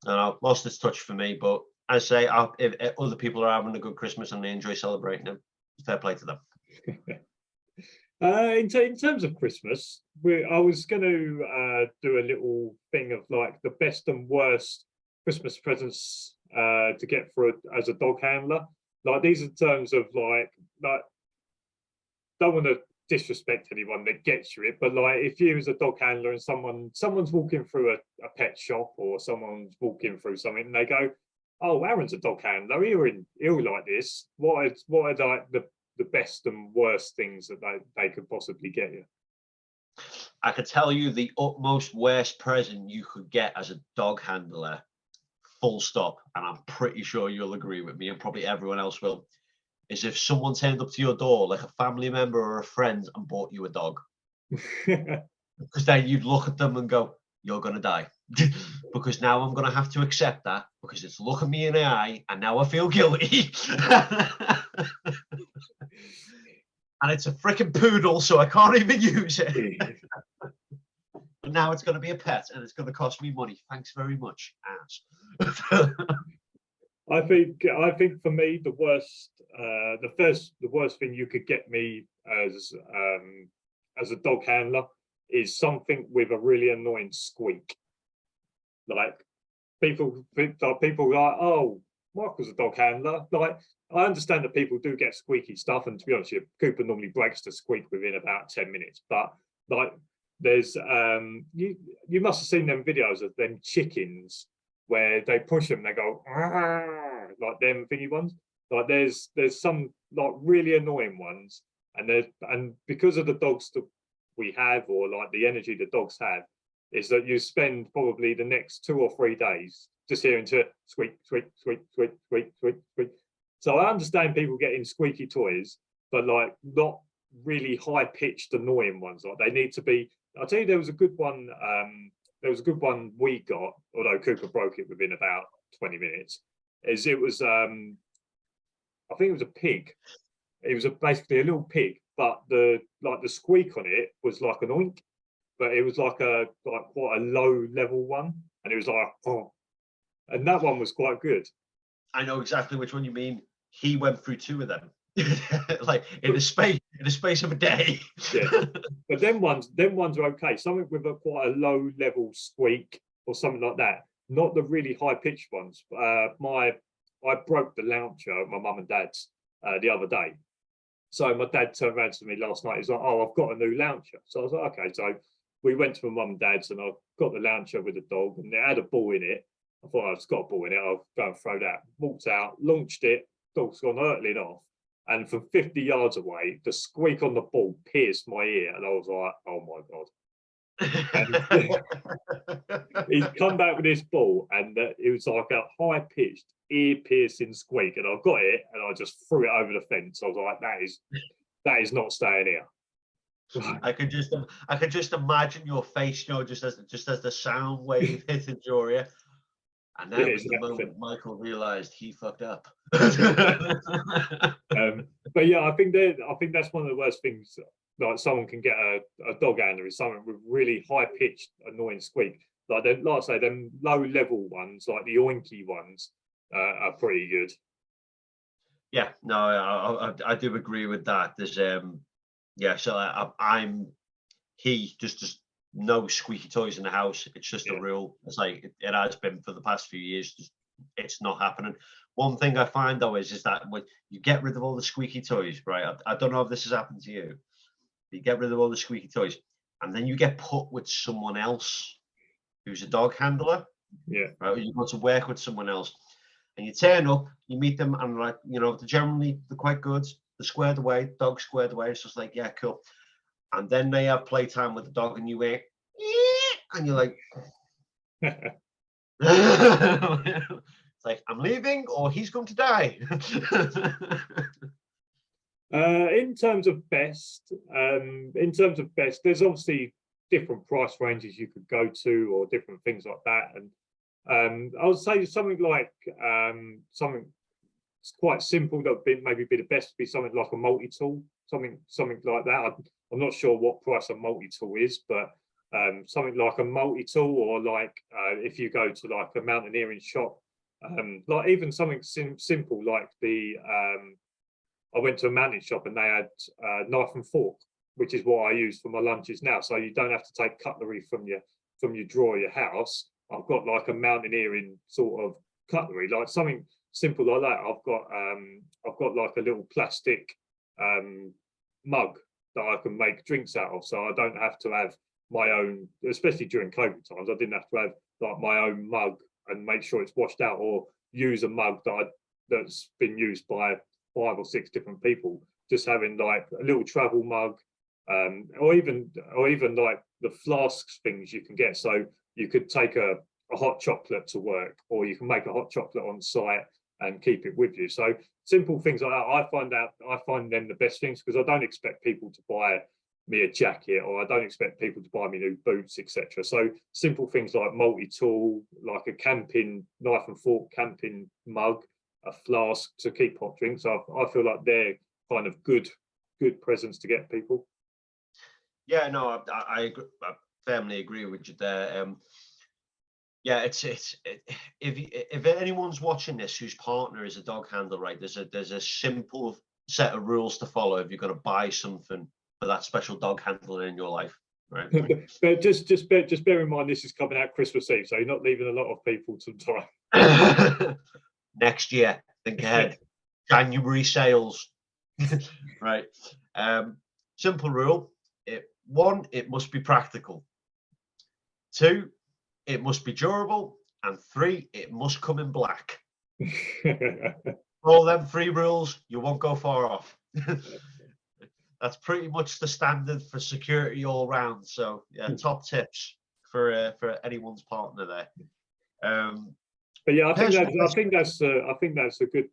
lost its touch for me. But I say, if other people are having a good Christmas and they enjoy celebrating it, fair play to them. In terms of Christmas, I was going to do a little thing of like the best and worst Christmas presents to get for as a dog handler. Like these are terms of like don't want to disrespect anyone that gets you it, but like if you as a dog handler and someone's walking through a pet shop or someone's walking through something and they go, oh, Aaron's a dog handler, he'll like this. What are like the best and worst things that they could possibly get you? I could tell you the utmost worst present you could get as a dog handler, full stop, and I'm pretty sure you'll agree with me, and probably everyone else will, is if someone turned up to your door, like a family member or a friend, and bought you a dog. Because then you'd look at them and go, you're going to die. Because now I'm going to have to accept that, because it's looking me in the eye, and now I feel guilty. And it's a freaking poodle, so I can't even use it. But now it's going to be a pet, and it's going to cost me money. Thanks very much, ass. I think for me the worst thing you could get me as a dog handler is something with a really annoying squeak. Like people are like, oh, Michael's a dog handler. Like, I understand that people do get squeaky stuff, and to be honest, Cooper normally breaks the squeak within about 10 minutes. But like, there's you must have seen them videos of them chickens where they push them, they go like them thingy ones. Like there's some like really annoying ones, and because of the dogs that we have, or like the energy the dogs have, is that you spend probably the next 2 or 3 days just hearing to squeak, squeak, squeak, squeak, squeak, squeak, squeak. So I understand people getting squeaky toys, but like not really high-pitched, annoying ones. Like they need to be. I'll tell you, there was a good one. There was a good one we got, although Cooper broke it within about 20 minutes. I think it was a pig. It was basically a little pig, but the squeak on it was like an oink, but it was like quite a low level one, and it was like, oh, and that one was quite good. I know exactly which one you mean. He went through 2 of them, like in the space of a day. Yeah, but them ones are okay. Something with quite a low level squeak or something like that. Not the really high pitched ones. I broke the launcher at my mum and dad's the other day. So my dad turned around to me last night. He's like, "Oh, I've got a new launcher." So I was like, "Okay." So we went to my mum and dad's, and I got the launcher with the dog, and it had a ball in it. I thought, I've got a ball in it, I'll go and throw that. Walked out, launched it, dog's gone hurtling off. And from 50 yards away, the squeak on the ball pierced my ear. And I was like, oh my God. And he's come back with this ball, and it was like a high-pitched, ear-piercing squeak. And I got it, and I just threw it over the fence. I was like, that is not staying here. I could just imagine your face, just as the sound wave hit your ear. And that was the moment Michael realized he fucked up. But yeah, I think that's one of the worst things. Like someone can get a dog handler is something with really high pitched, annoying squeak. Like I say, them low level ones, like the oinky ones, are pretty good. Yeah, no, I do agree with that. There's yeah, so he just no squeaky toys in the house. It's just a rule. It's like it has been for the past few years. It's not happening. One thing I find though is that when you get rid of all the squeaky toys, right? I don't know if this has happened to you. You get rid of all the squeaky toys, and then you get put with someone else who's a dog handler. Yeah. Right. You go to work with someone else, and you turn up, you meet them, and like they're quite good. They're squared away, dog squared away. It's just like, yeah, cool. And then they have playtime with the dog, and you went, and you're like, it's like, I'm leaving, or he's going to die. In terms of best, there's obviously different price ranges you could go to, or different things like that. And I would say something like something quite simple that would maybe be the best would be something like a multi-tool, something like that. I'm not sure what price a multi-tool is, but something like a multi-tool, or like if you go to like a mountaineering shop, like even something simple like I went to a mountain shop and they had knife and fork, which is what I use for my lunches now. So you don't have to take cutlery from your drawer of your house. I've got like a mountaineering sort of cutlery, like something simple like that. I've got like a little plastic mug that I can make drinks out of, so I don't have to have my own, especially during COVID times. I didn't have to have like my own mug and make sure it's washed out, or use a mug that's been used by 5 or 6 different people. Just having like a little travel mug, or even like the flasks things you can get. So you could take a hot chocolate to work, or you can make a hot chocolate on site and keep it with you. So simple things like that, I find them the best things, because I don't expect people to buy me a jacket, or I don't expect people to buy me new boots, etc. So simple things like multi-tool, like a camping knife and fork camping mug, a flask to keep hot drinks. I feel like they're kind of good presents to get people. Yeah, no, I agree, I firmly agree with you there. Yeah, if anyone's watching this whose partner is a dog handler, right, there's a simple set of rules to follow if you're going to buy something for that special dog handler in your life, right? But just bear in mind, this is coming out Christmas Eve, so you're not leaving a lot of people some time. Next year, think ahead. January sales. Right. Simple rule. 1, it must be practical. 2, it must be durable. And 3, it must come in black. All them 3 rules, you won't go far off. That's pretty much the standard for security all round. So yeah, top tips for anyone's partner there. But yeah, I think that's a good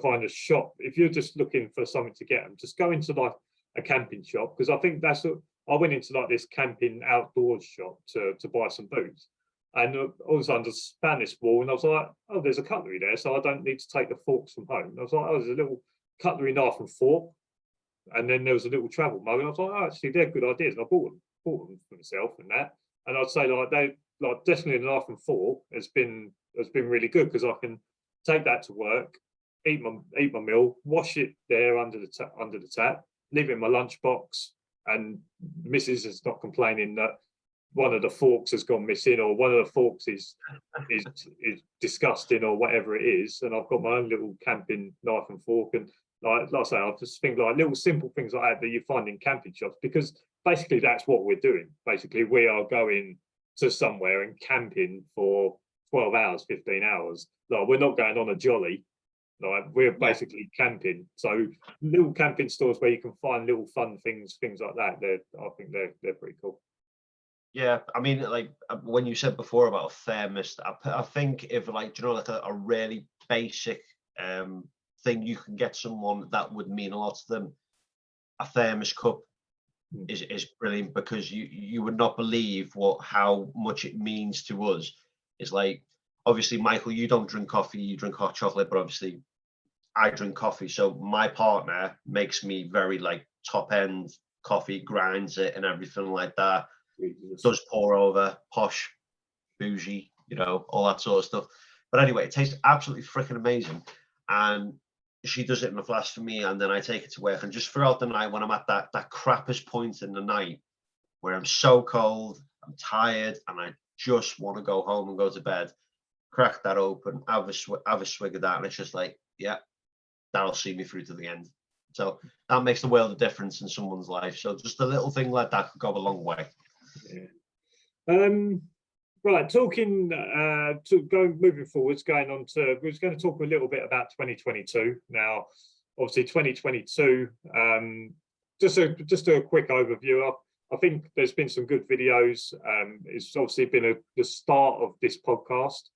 kind of shop. If you're just looking for something to get them, just go into like a camping shop, because I think I went into like this camping outdoors shop to buy some boots, and all of a sudden I span this wall, and I was like, oh, there's a cutlery there, so I don't need to take the forks from home. And I was like, oh, there's a little cutlery, knife and fork, and then there was a little travel mug, and I was like, oh, actually they're good ideas. And I bought them for myself and that, and I'd say like definitely the knife and fork has been really good, because I can take that to work, eat my meal, wash it there under the tap, leave it in my lunchbox, and the missus is not complaining that one of the forks has gone missing, or one of the forks is disgusting, or whatever it is. And I've got my own little camping knife and fork. And like I say, I just think like little simple things like that you find in camping shops, because basically that's what we're doing. Basically, we are going to somewhere and camping for 12 hours, 15 hours. Like, we're not going on a jolly. Like, we're basically camping. So little camping stores where you can find little fun things like that, I think they're pretty cool. Yeah, I mean, like when you said before about a thermos, I think if like, you know, like a really basic thing you can get someone that would mean a lot to them, a thermos cup is brilliant, because you would not believe how much it means to us. It's like, obviously, Michael, you don't drink coffee, you drink hot chocolate, but obviously I drink coffee. So my partner makes me very like top end coffee, grinds it and everything like that. Does pour over, posh, bougie, you know, all that sort of stuff. But anyway, it tastes absolutely freaking amazing. And she does it in a flask for me, and then I take it to work. And just throughout the night, when I'm at that crappiest point in the night, where I'm so cold, I'm tired, and I just want to go home and go to bed, crack that open, have a swig of that, and it's just like, yeah, that'll see me through to the end. So that makes the world of difference in someone's life. So just a little thing like that could go a long way. Yeah. Right, moving forwards, going on to, we're going to talk a little bit about 2022 now. Obviously 2022, just a quick overview. I think there's been some good videos. It's obviously been the start of this podcast.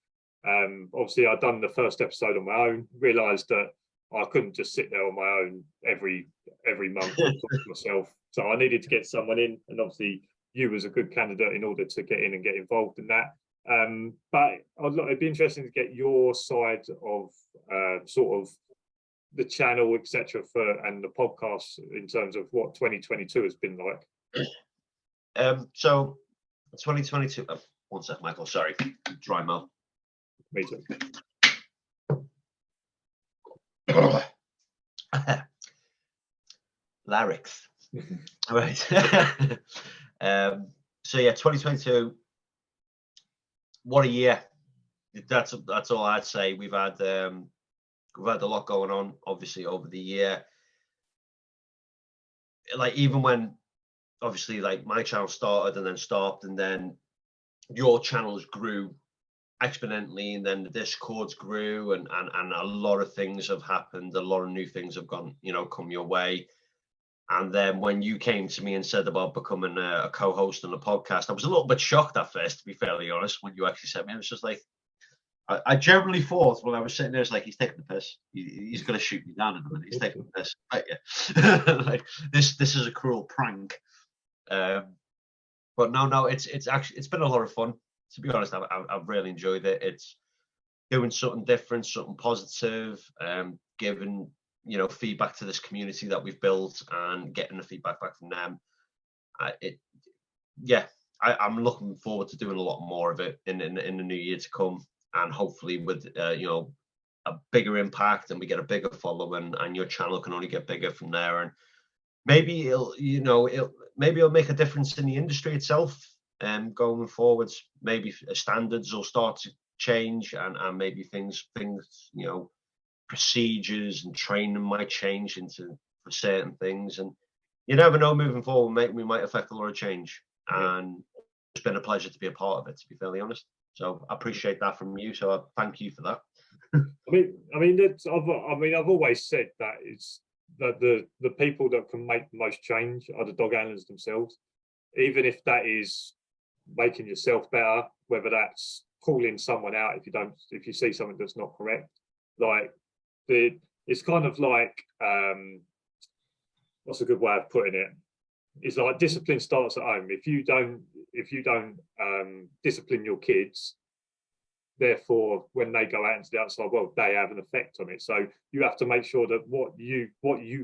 Obviously I've done the first episode on my own, realized that I couldn't just sit there on my own every month and talk to myself, so I needed to get someone in, and obviously you was a good candidate in order to get in and get involved in that. But it'd be interesting to get your side of sort of the channel, etc., and the podcast in terms of what 2022 has been like. So 2022. One sec, Michael. Sorry, dry mouth. Me too. Larynx. Right. So yeah, 2022. What a year! That's all I'd say. We've had a lot going on, obviously, over the year. like even when obviously like my channel started and then stopped, and then your channels grew exponentially, and then the Discords grew, and a lot of things have happened, a lot of new things have gone, come your way. And then when you came to me and said about becoming a co-host on the podcast, I was a little bit shocked at first, to be fairly honest, when you actually said me. It was just like, I generally thought when I was sitting there, it's like, he's taking the piss. He's going to shoot me down in a minute. He's taking the piss. Right, yeah. Like, this is a cruel prank. But no, it's been a lot of fun. To be honest, I've really enjoyed it. It's doing something different, something positive, giving feedback to this community that we've built and getting the feedback back from them. I'm looking forward to doing a lot more of it in the new year to come, and hopefully with a bigger impact, and we get a bigger following, and your channel can only get bigger from there. And maybe it'll make a difference in the industry itself. Going forwards, maybe standards will start to change, and maybe things procedures and training might change for certain things, and you never know. Moving forward, we might affect a lot of change, and it's been a pleasure to be a part of it, to be fairly honest. So I appreciate that from you. So I thank you for that. I've always said that it's that the people that can make the most change are the dog handlers themselves, even if that is making yourself better, whether that's calling someone out if you see something that's not correct. Like it's kind of like what's a good way of putting it? It's like discipline starts at home. If you don't discipline your kids, therefore when they go out into the outside world, they have an effect on it. So you have to make sure that what you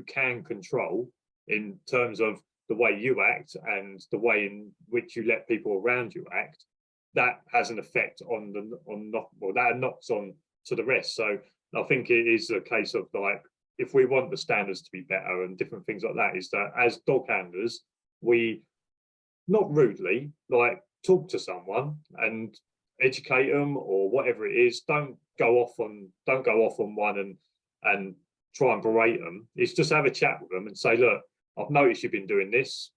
can control in terms of the way you act and the way in which you let people around you act, that has an effect that knocks on to the rest. So I think it is a case of like, if we want the standards to be better and different things like that, is that as dog handlers, we not rudely like talk to someone and educate them or whatever it is. Don't go off on one and try and berate them. It's just have a chat with them and say, look, I've noticed you've been doing this.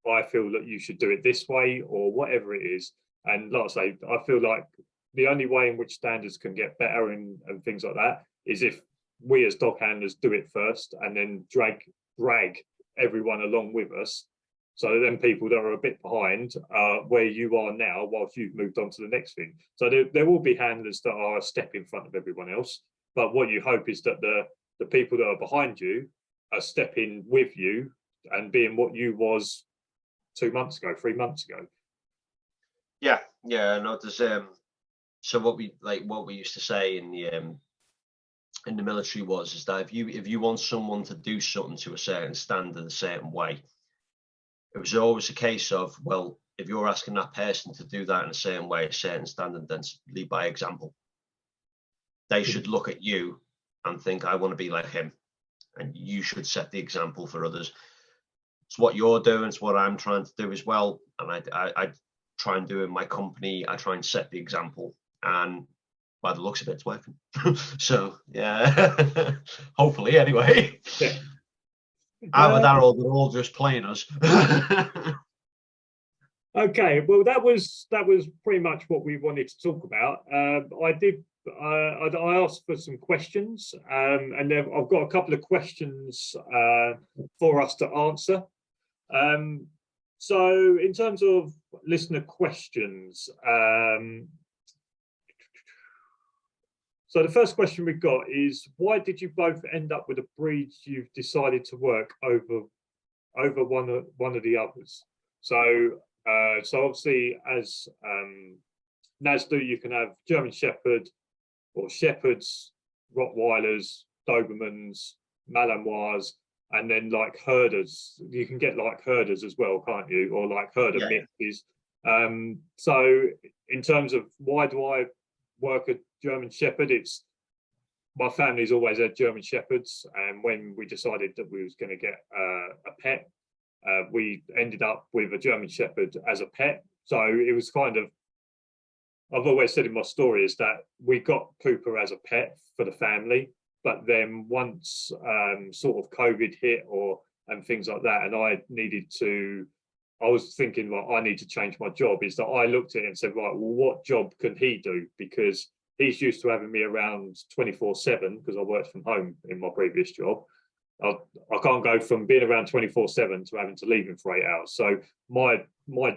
I feel that you should do it this way, or whatever it is. And like I say, I feel like the only way in which standards can get better and things like that is if we as dog handlers do it first, and then drag everyone along with us. So then people that are a bit behind where you are now, whilst you've moved on to the next thing. So there will be handlers that are a step in front of everyone else. But what you hope is that the people that are behind you are stepping with you and being what you was 2 months ago, 3 months ago. Yeah. No, there's so what we used to say in the military is that if you want someone to do something to a certain standard, a certain way, it was always a case of, well, if you're asking that person to do that in a certain way, a certain standard, then lead by example. They should look at you and think, I want to be like him. And you should set the example for others. It's what you're doing. It's what I'm trying to do as well. And I try and do in my company. I try and set the example. And by the looks of it, it's working. So, yeah, hopefully, anyway. Yeah. Either that or they're all just playing us. Okay, well, that was pretty much what we wanted to talk about. I asked for some questions, and then I've got a couple of questions for us to answer. So in terms of listener questions, so the first question we've got is, why did you both end up with the breeds you've decided to work over one of the others? So obviously, as NASDU, you can have German Shepherd or Shepherds, Rottweilers, Dobermans, Malinois, and then like herders. You can get like herders as well, can't you? Or like herder mixes. So in terms of why do I work a German Shepherd, it's my family's always had German Shepherds, and when we decided that we was going to get a pet, we ended up with a German Shepherd as a pet. So it was kind of, I've always said in my story is that we got Cooper as a pet for the family, but then once sort of COVID hit, or and things like that. And I was thinking, like, I need to change my job. Is that I looked at it and said, right, well, what job can he do? Because he's used to having me around 24/7 because I worked from home in my previous job. I can't go from being around 24/7 to having to leave him for 8 hours. So my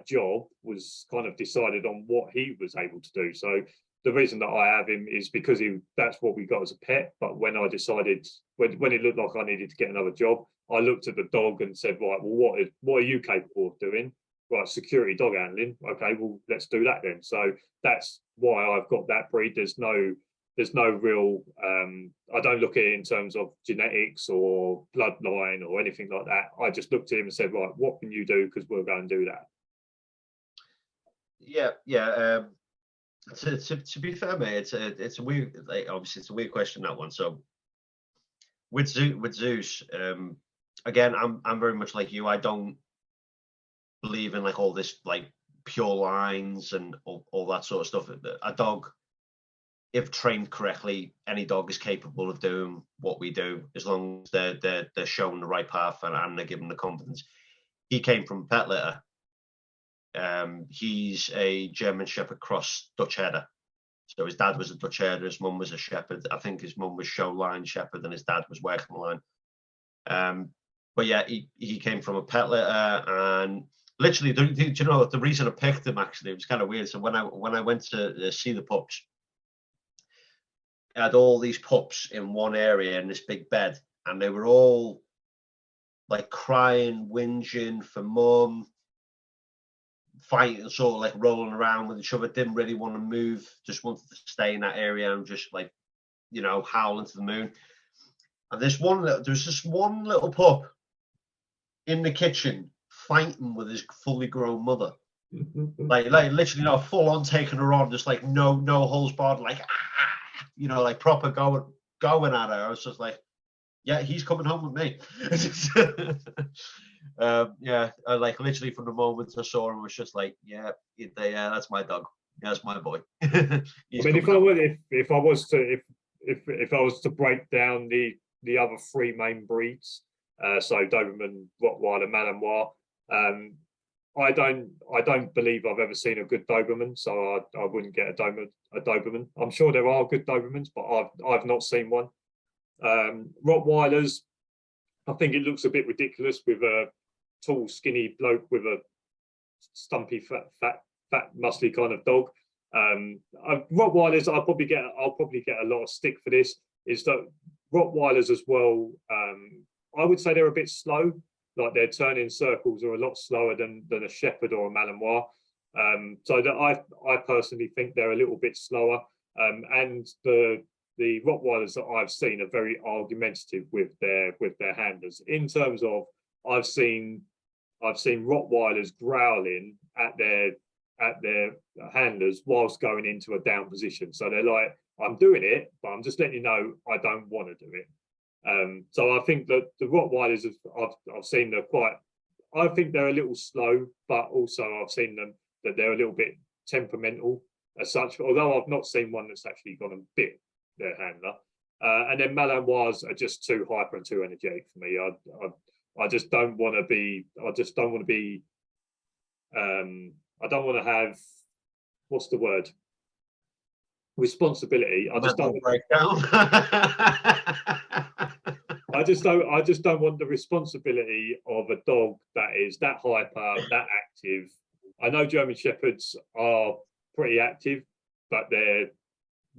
job was kind of decided on what he was able to do. So the reason that I have him is because that's what we got as a pet. But when I decided, when it looked like I needed to get another job, I looked at the dog and said, right, well, what are you capable of doing? Right, security dog handling. Okay, well, let's do that then. So that's why I've got that breed. There's no real I don't look at it in terms of genetics or bloodline or anything like that. I just looked at him and said, right, what can you do? Because we'll go and do that. Yeah. To be fair, mate, it's a weird, like, obviously it's a weird question, that one. So with Zeus, again, I'm very much like you. I don't believe in like all this like pure lines and all that sort of stuff. A dog, if trained correctly, any dog is capable of doing what we do as long as they're shown the right path and they're given the confidence. He came from pet litter. He's a German Shepherd cross Dutch Herder. So his dad was a Dutch Herder, his mum was a Shepherd. I think his mum was show line Shepherd and his dad was working line. But yeah, he came from a pet litter, and literally, do you know the reason I picked him? Actually, it was kind of weird. So when I went to see the pups, I had all these pups in one area in this big bed, and they were all like crying, whinging for mum, fighting, sort of like rolling around with each other. Didn't really want to move, just wanted to stay in that area and just like, howling to the moon. And there was this one little pup in the kitchen fighting with his fully grown mother. like literally, full on taking her on, just like no holds barred, like like proper going at her. I was just like, yeah, he's coming home with me. Yeah, I like literally from the moment I saw him, was just like, yeah, that's my dog. Yeah, that's my boy. I mean, if I was to break down the other three main breeds, so Doberman, Rottweiler, Malinois, I don't believe I've ever seen a good Doberman, so I wouldn't get a Doberman. I'm sure there are good Dobermans, but I've not seen one. Rottweilers, I think it looks a bit ridiculous with a tall, skinny bloke with a stumpy, fat, muscly kind of dog. Rottweilers, I'll probably get a lot of stick for this. Is that Rottweilers as well? I would say they're a bit slow. Like their turning circles are a lot slower than a Shepherd or a Malinois. So that I personally think they're a little bit slower. And the Rottweilers that I've seen are very argumentative with their handlers. In terms of, I've seen Rottweilers growling at their handlers whilst going into a down position. So they're like, I'm doing it, but I'm just letting you know I don't want to do it. So I think that the Rottweilers, I've seen I think they're a little slow, but also I've seen them that they're a little bit temperamental as such. Although I've not seen one that's actually gone and bit their handler. And then Malinois are just too hyper and too energetic for me. I just don't want to be. I don't want to have, what's the word? Responsibility. I just don't break down. I just don't want the responsibility of a dog that is that hyper, that active. I know German Shepherds are pretty active, but they're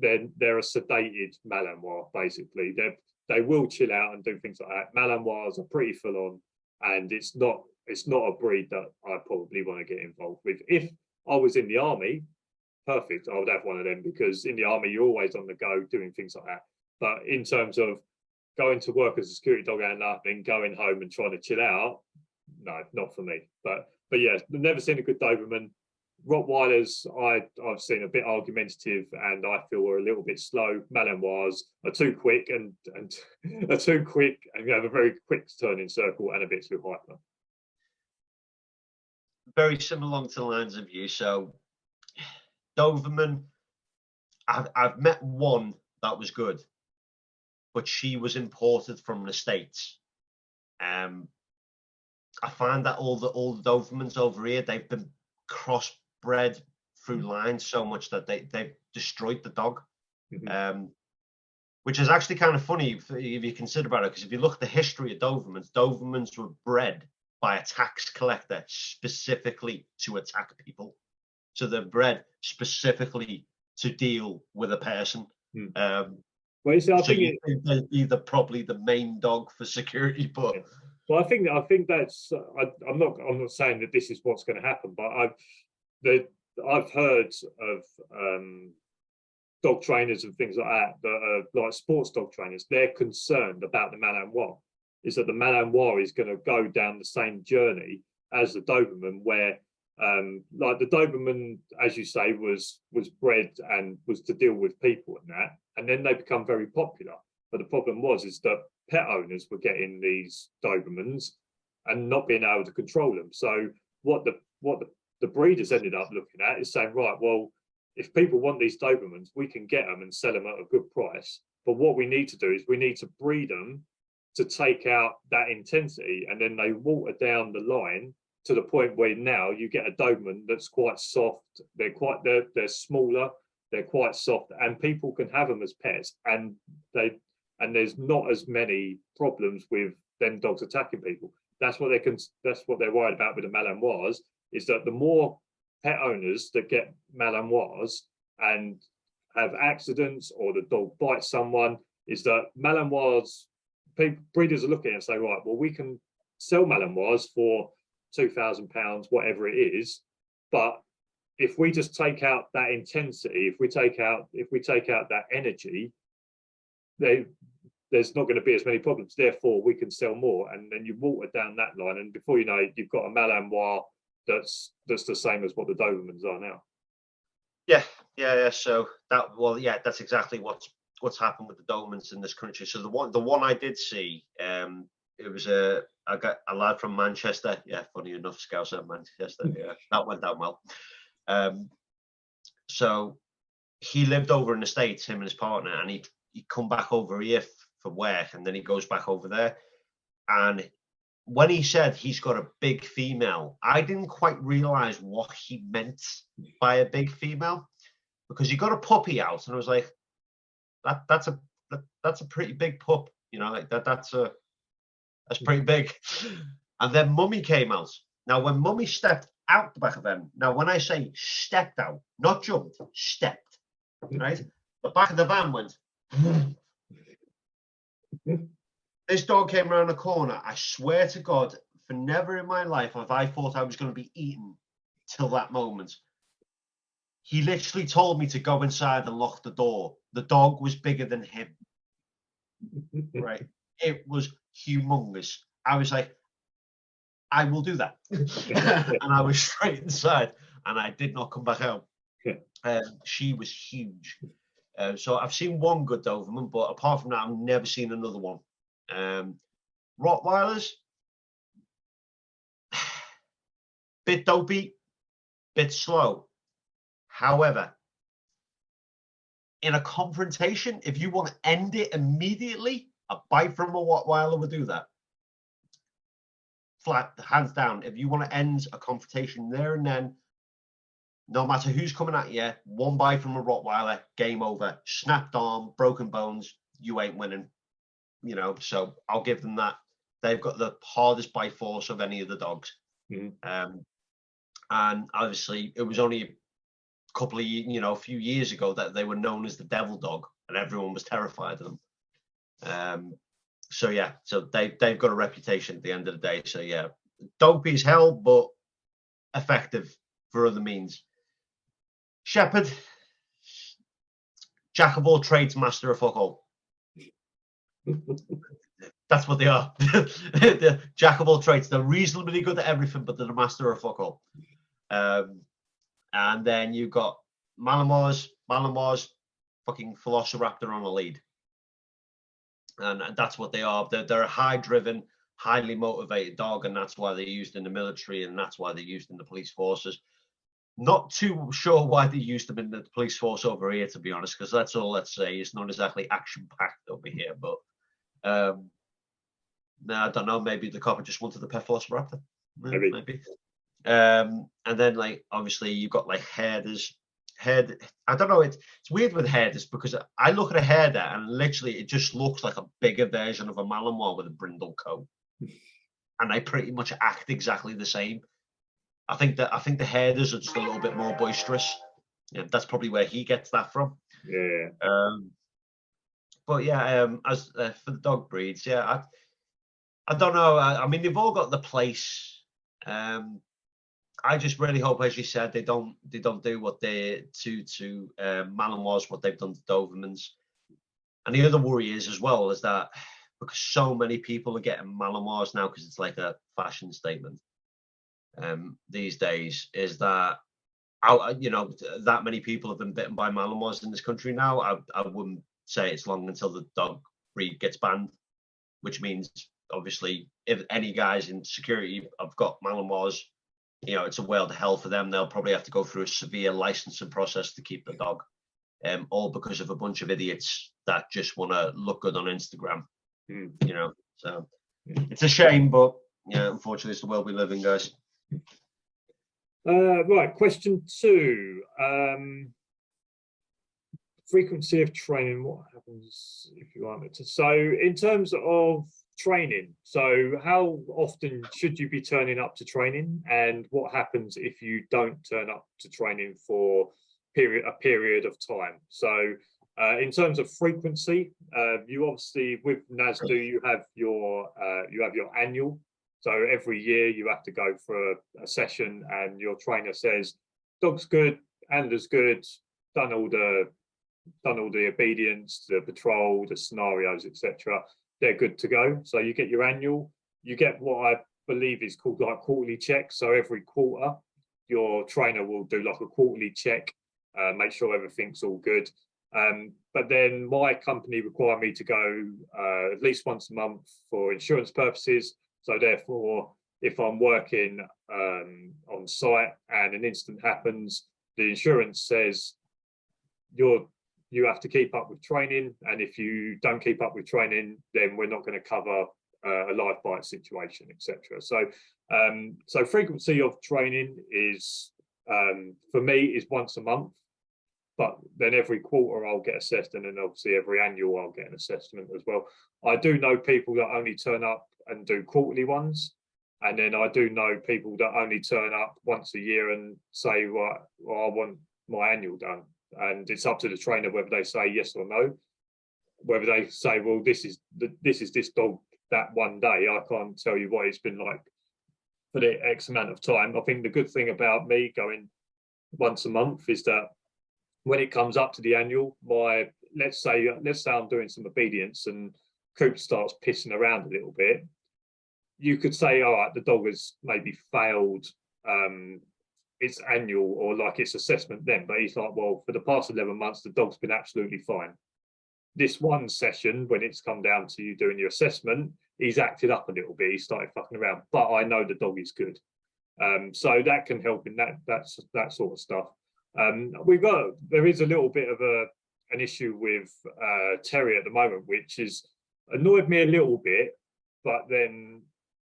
a sedated Malinois, basically. They will chill out and do things like that. Malinois are pretty full on, and it's not a breed that I probably want to get involved with. If I was in the army, perfect, I would have one of them, because in the army you're always on the go doing things like that. But in terms of going to work as a security dog handler, then going home and trying to chill out, no, not for me. But yeah, I've never seen a good Doberman. Rottweilers, I've seen a bit argumentative, and I feel are a little bit slow. Malinois are too quick and are too quick, and you have a very quick turning circle and a bit too hyper. Very similar along to the lines of you. So Doberman, I've met one that was good, but she was imported from the States. I find that all the Dobermans over here, they've been crossbred through lines so much that they've destroyed the dog. Which is actually kind of funny if you consider about it, because if you look at the history of Dobermans were bred by a tax collector specifically to attack people. So they're bred specifically to deal with a person. Well, you see, I think they'd be probably the main dog for security, but well, I think that's. I'm not saying that this is what's going to happen, but I've heard of dog trainers and things like that are like sports dog trainers. They're concerned about the Malinois. Is that the Malinois is going to go down the same journey as the Doberman, where like the Doberman, as you say, was bred and was to deal with people and that, and then they become very popular. But the problem is that pet owners were getting these Dobermans and not being able to control them. So what the breeders ended up looking at is saying, right, well, if people want these Dobermans, we can get them and sell them at a good price. But what we need to do is we need to breed them to take out that intensity, and then they water down the line to the point where now you get a Doberman that's quite soft. They're smaller, they're quite soft, and people can have them as pets, and there's not as many problems with them dogs attacking people. That's what they're worried about with the Malinois, is that the more pet owners that get Malinois and have accidents or the dog bites someone, is that Malinois, breeders are looking at it and say, right, well, we can sell Malinois for £2,000, whatever it is, but if we just take out that intensity, if we take out that energy, there's not going to be as many problems. Therefore, we can sell more, and then you water down that line, and before you know it, you've got a Malinois that's the same as what the Dobermans are now. Yeah. So that's exactly what's happened with the Dobermans in this country. So the one I did see, it was I got a lad from Manchester. Yeah, funny enough, Scouts at Manchester. Yeah, that went down well. So he lived over in the States, him and his partner, and he'd come back over here for work, and then he goes back over there. And when he said he's got a big female, I didn't quite realize what he meant by a big female, because he got a puppy out, and I was like, that's a pretty big pup, like that's pretty big. And then Mummy came out. Now, when Mummy stepped out the back of them, now when I say stepped out, not jumped, stepped, right? The back of the van went. This dog came around the corner. I swear to God, for never in my life have I thought I was going to be eaten till that moment. He literally told me to go inside and lock the door. The dog was bigger than him. Right? It was humongous. I was like, I will do that. And I was straight inside, and I did not come back out. She was huge. So I've seen one good Doberman, but apart from that, I've never seen another one. Rottweilers, bit dopey, bit slow. However, in a confrontation, if you want to end it immediately, a bite from a Rottweiler will do that. Flat, hands down. If you want to end a confrontation there and then, no matter who's coming at you, one bite from a Rottweiler, game over. Snapped arm, broken bones, you ain't winning. So I'll give them that. They've got the hardest bite force of any of the dogs. And obviously, it was only a few years ago that they were known as the devil dog, and everyone was terrified of them. So they've got a reputation at the end of the day. So yeah, dopey as hell, but effective for other means. Shepherd, jack of all trades, master of fuck all. That's what they are. The jack of all trades. They're reasonably good at everything, but they're the master of fuck all. And then you've got Malinois, fucking Velociraptor on a lead. And that's what they are. They're a high-driven, highly motivated dog, and that's why they're used in the military, and that's why they're used in the police forces. Not too sure why they used them in the police force over here, to be honest, because that's all, let's say, it's not exactly action-packed over here. But I don't know. Maybe the copper just wanted the pet velociraptor. Maybe. And then like obviously you've got like herders. I don't know. It's weird with herders because I look at a herder and literally it just looks like a bigger version of a Malinois with a brindle coat, and they pretty much act exactly the same. I think the herders are just a little bit more boisterous. Yeah, that's probably where he gets that from. Yeah. But yeah, as for the dog breeds, yeah, I don't know. I mean, they've all got the place. I just really hope, as you said, they don't do what they to Malinois, what they've done to Dobermans. And the other worry is that because so many people are getting Malinois now because it's like a fashion statement these days, is that that many people have been bitten by Malinois in this country now. I wouldn't say it's long until the dog breed gets banned, which means obviously if any guys in security have got Malinois, it's a world of hell for them. They'll probably have to go through a severe licensing process to keep the dog, all because of a bunch of idiots that just want to look good on Instagram. So it's a shame, but yeah, unfortunately, it's the world we live in, guys. Right, question 2. Frequency of training. What happens if you aren't? So, in terms of training, so how often should you be turning up to training, and what happens if you don't turn up to training for a period of time? So, in terms of frequency, you obviously with NASDO you have your annual. So every year you have to go for a session, and your trainer says, "Dog's good, handler's good, done all the obedience, the patrol, the scenarios, etc. They're good to go." So you get your annual. You get what I believe is called like quarterly check. So every quarter, your trainer will do like a quarterly check, make sure everything's all good. But then my company require me to go at least once a month for insurance purposes. So therefore, if I'm working on site and an incident happens, the insurance says you have to keep up with training, and if you don't keep up with training, then we're not going to cover a live bite situation, etc. So frequency of training is for me is once a month, but then every quarter I'll get assessed, and then obviously every annual I'll get an assessment as well. I do know people that only turn up and do quarterly ones, and then I do know people that only turn up once a year and say, well, I want my annual done, and it's up to the trainer whether they say yes or no. Whether they say, well, this is this dog that one day. I can't tell you what it's been like for the X amount of time. I think the good thing about me going once a month is that when it comes up to the annual, let's say I'm doing some obedience and Coop starts pissing around a little bit, you could say, all right, the dog has maybe failed its annual or like its assessment then, but he's like, well, for the past 11 months, the dog's been absolutely fine. This one session, when it's come down to you doing your assessment, he's acted up a little bit. He started fucking around, but I know the dog is good. So that can help in that sort of stuff. There is a little bit of an issue with Terry at the moment, which is annoyed me a little bit, but then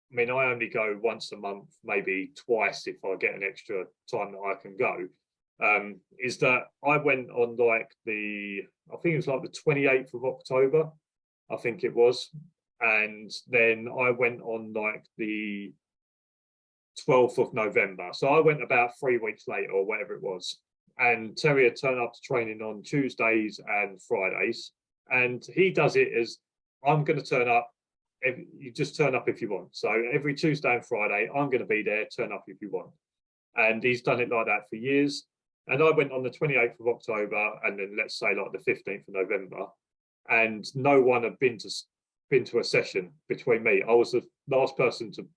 I mean, I only go once a month, maybe twice if I get an extra time that I can go. Is that I went on like I think it was like the 28th of October, I think it was. And then I went on like the 12th of November. So I went about 3 weeks later or whatever it was. And Terry had turned up to training on Tuesdays and Fridays. And he does it as, I'm going to turn up. You just turn up if you want. So every Tuesday and Friday, I'm going to be there, turn up if you want. And he's done it like that for years. And I went on the 28th of October, and then let's say like the 15th of November, and no one had been to a session between me. I was the last person to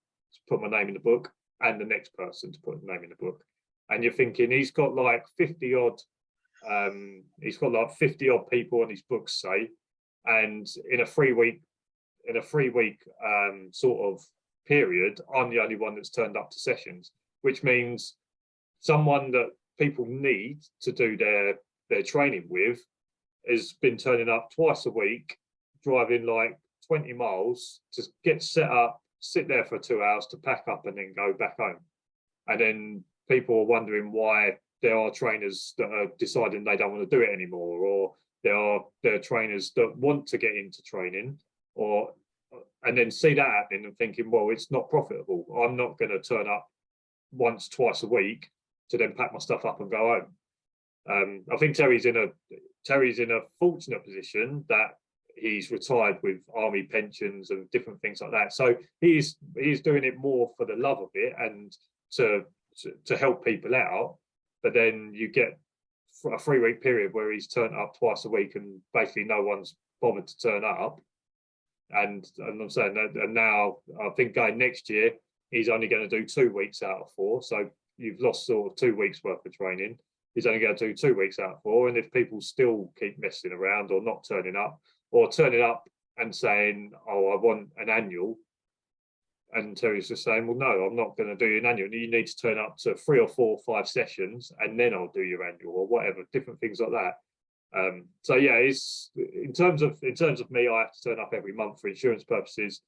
put my name in the book, and the next person to put the name in the book. And you're thinking he's got like 50 odd people on his books, say, and in a 3 week sort of period, I'm the only one that's turned up to sessions, which means someone that people need to do their training with has been turning up twice a week, driving like 20 miles to get set up, sit there for 2 hours to pack up and then go back home. And then people are wondering why there are trainers that are deciding they don't want to do it anymore, or there are trainers that want to get into training, and then see that happening and thinking, well, it's not profitable. I'm not going to turn up once, twice a week to then pack my stuff up and go home. I think Terry's in a fortunate position that he's retired with army pensions and different things like that. So he's doing it more for the love of it and to help people out. But then you get a 3-week period where he's turned up twice a week and basically no one's bothered to turn up. And I'm saying that, and now I think going next year, he's only going to do 2 weeks out of 4. So you've lost sort of 2 weeks worth of training. He's only going to do 2 weeks out of 4. And if people still keep messing around or not turning up, or turning up and saying, oh, I want an annual, and Terry's just saying, well, no, I'm not going to do an annual. You need to turn up to 3 or 4 or 5 sessions and then I'll do your annual, or whatever, different things like that. So yeah, it's in terms of me, I have to turn up every month for insurance purposes,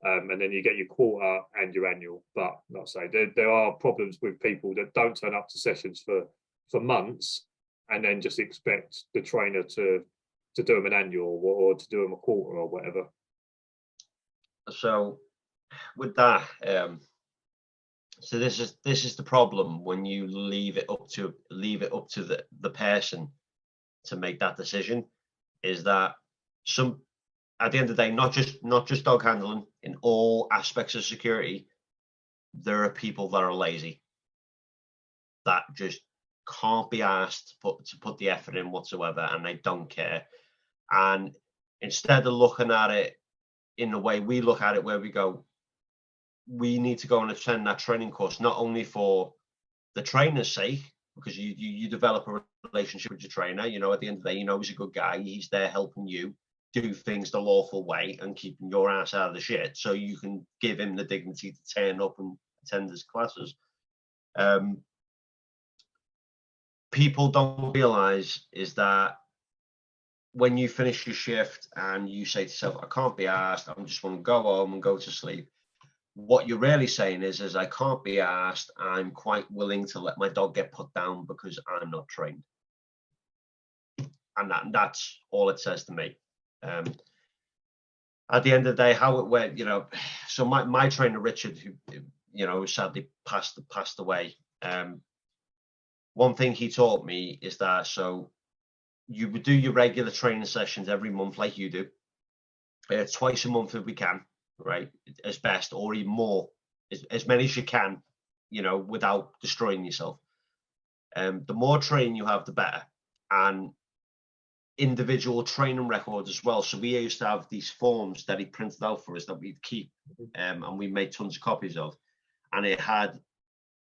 and then you get your quarter and your annual. But like I say, there are problems with people that don't turn up to sessions for months and then just expect the trainer to do them an annual or to do them a quarter or whatever. So with that, so this is the problem when you leave it up to the person to make that decision, is that at the end of the day, not just dog handling, in all aspects of security, there are people that are lazy, that just can't be asked to put the effort in whatsoever, and they don't care. And instead of looking at it in the way we look at it, where we go, we need to go and attend that training course, not only for the trainer's sake, because you develop a relationship with your trainer. You know, at the end of the day, you know he's a good guy. He's there helping you do things the lawful way and keeping your ass out of the shit, so you can give him the dignity to turn up and attend his classes. People don't realize is that when you finish your shift and you say to yourself, I can't be asked, I just want to go home and go to sleep, what you're really saying is I can't be asked, I'm quite willing to let my dog get put down because I'm not trained. And that's all it says to me. At the end of the day, how it went, you know, so my trainer Richard, who, you know, sadly passed away, one thing he taught me is that, so you would do your regular training sessions every month like you do, twice a month if we can, right, as best, or even more, as many as you can, you know, without destroying yourself. The more training you have, the better. And individual training records as well. So we used to have these forms that he printed out for us that we'd keep, and we made tons of copies of, and it had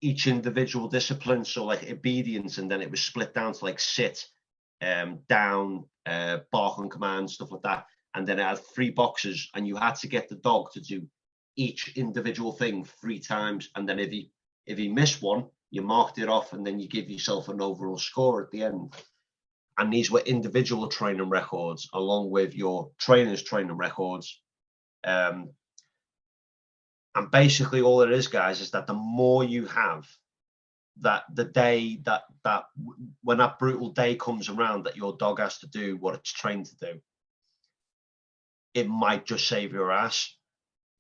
each individual discipline, so like obedience, and then it was split down to like sit, down, bark on command, stuff like that. And then it had 3 boxes, and you had to get the dog to do each individual thing 3 times. And then if he missed one, you marked it off, and then you give yourself an overall score at the end. And these were individual training records along with your trainer's training records. And basically all it is, guys, is that the more you have, that the day that when that brutal day comes around that your dog has to do what it's trained to do, it might just save your ass,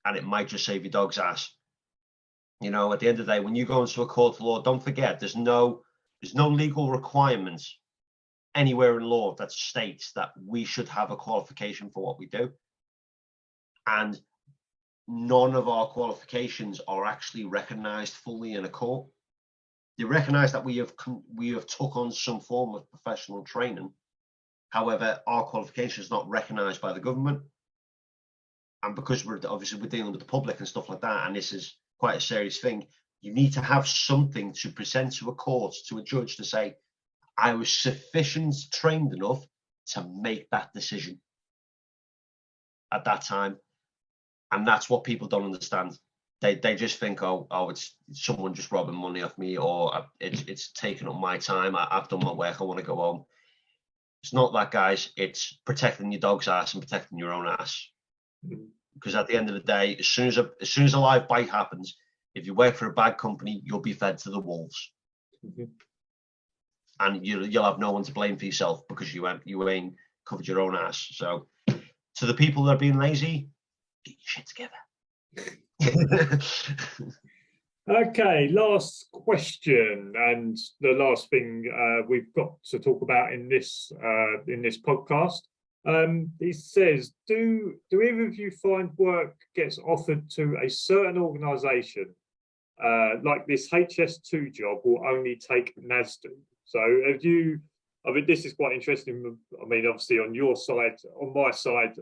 and it might just save your dog's ass. You know, at the end of the day, when you go into a court of law, don't forget there's no legal requirements anywhere in law that states that we should have a qualification for what we do. And none of our qualifications are actually recognized fully in a court. They recognize that we have took on some form of professional training. However, our qualification is not recognized by the government. And because we're dealing with the public and stuff like that, and this is quite a serious thing, you need to have something to present to a court, to a judge, to say, I was sufficient trained enough to make that decision at that time. And that's what people don't understand. They just think, oh, it's someone just robbing money off me, or it's taking up my time. I've done my work. I want to go home. It's not that, guys. It's protecting your dog's ass and protecting your own ass. Because at the end of the day, as soon as a live bite happens, if you work for a bad company, you'll be fed to the wolves, and you'll have no one to blame for yourself because you ain't covered your own ass. So, to the people that are being lazy, get your shit together. Okay, last question, and the last thing we've got to talk about in this podcast. He says, do either of you find work gets offered to a certain organisation, like this HS2 job will only take NASDU? So have you? I mean, this is quite interesting. I mean, obviously on your side, on my side,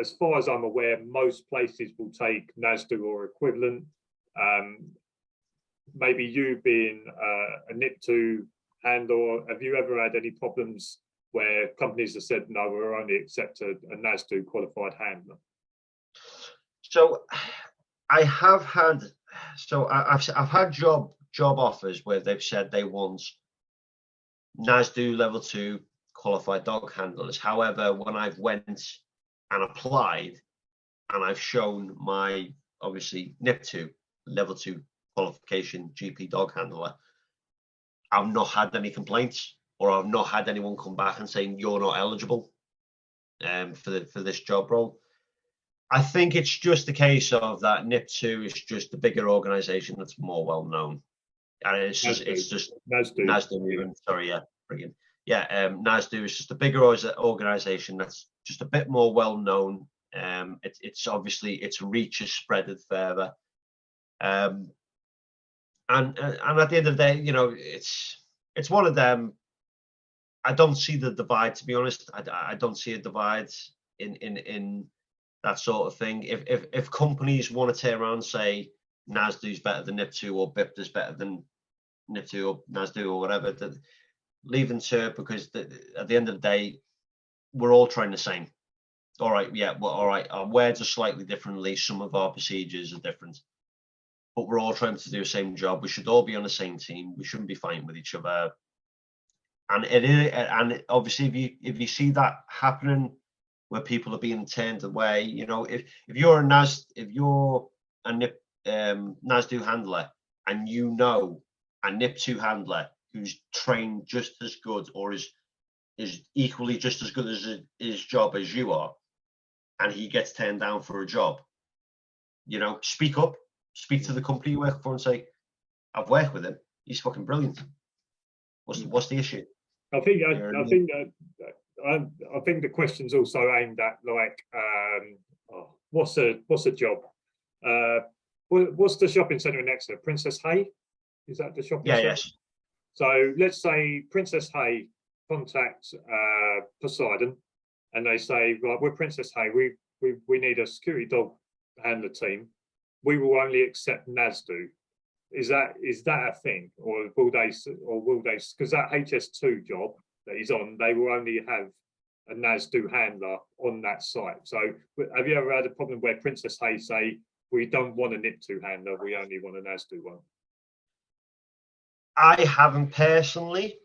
as far as I'm aware, most places will take NASDU or equivalent. Maybe you being a NIP2 handler, have you ever had any problems where companies have said, no, we'll only accept a NASDU qualified handler? So I've had job offers where they've said they want NASDU level 2 qualified dog handlers. However, when I've went and applied and I've shown my, obviously, NIP2 level 2 qualification GP dog handler, I've not had any complaints, or I've not had anyone come back and saying you're not eligible for this job role. I think it's just a case of that NIP2 is just a bigger organisation that's more well known, and it's just NASDU even. Sorry, yeah, brilliant. Yeah, NASDU is just a bigger organisation that's just a bit more well known. It's obviously its reach is spreaded further. And at the end of the day, it's one of them. I don't see the divide, to be honest. I don't see a divide in that sort of thing. If companies want to turn around and say NASDU's better than NIP2 or BIPTA's better than NIP2 or NASDU or whatever, leave them to it, because at the end of the day, we're all trying the same. All right, yeah, well, all right. Our words are slightly differently. Some of our procedures are different, but we're all trying to do the same job. We should all be on the same team. We shouldn't be fighting with each other. And obviously, if you see that happening, where people are being turned away, if you're a NASDU handler, and a NIP2 handler who's trained just as good, or is equally just as good as his job as you are, and he gets turned down for a job, speak up. Speak to the company you work for and say, I've worked with him. He's fucking brilliant. What's the issue? I think the question's also aimed at, like, what's a job? What's the shopping centre in Exeter? Princess Hay? Is that the shopping centre? Yes. So let's say Princess Hay contacts Poseidon, and they say, right, we're Princess Hay. We need a security dog handler team. We will only accept NASDU. Is that a thing, or will they? Because that HS2 job that he's on, they will only have a NASDU handler on that site. So, have you ever had a problem where Princess Hay say, we don't want a NIP2 handler, we only want a NASDU one? I haven't personally.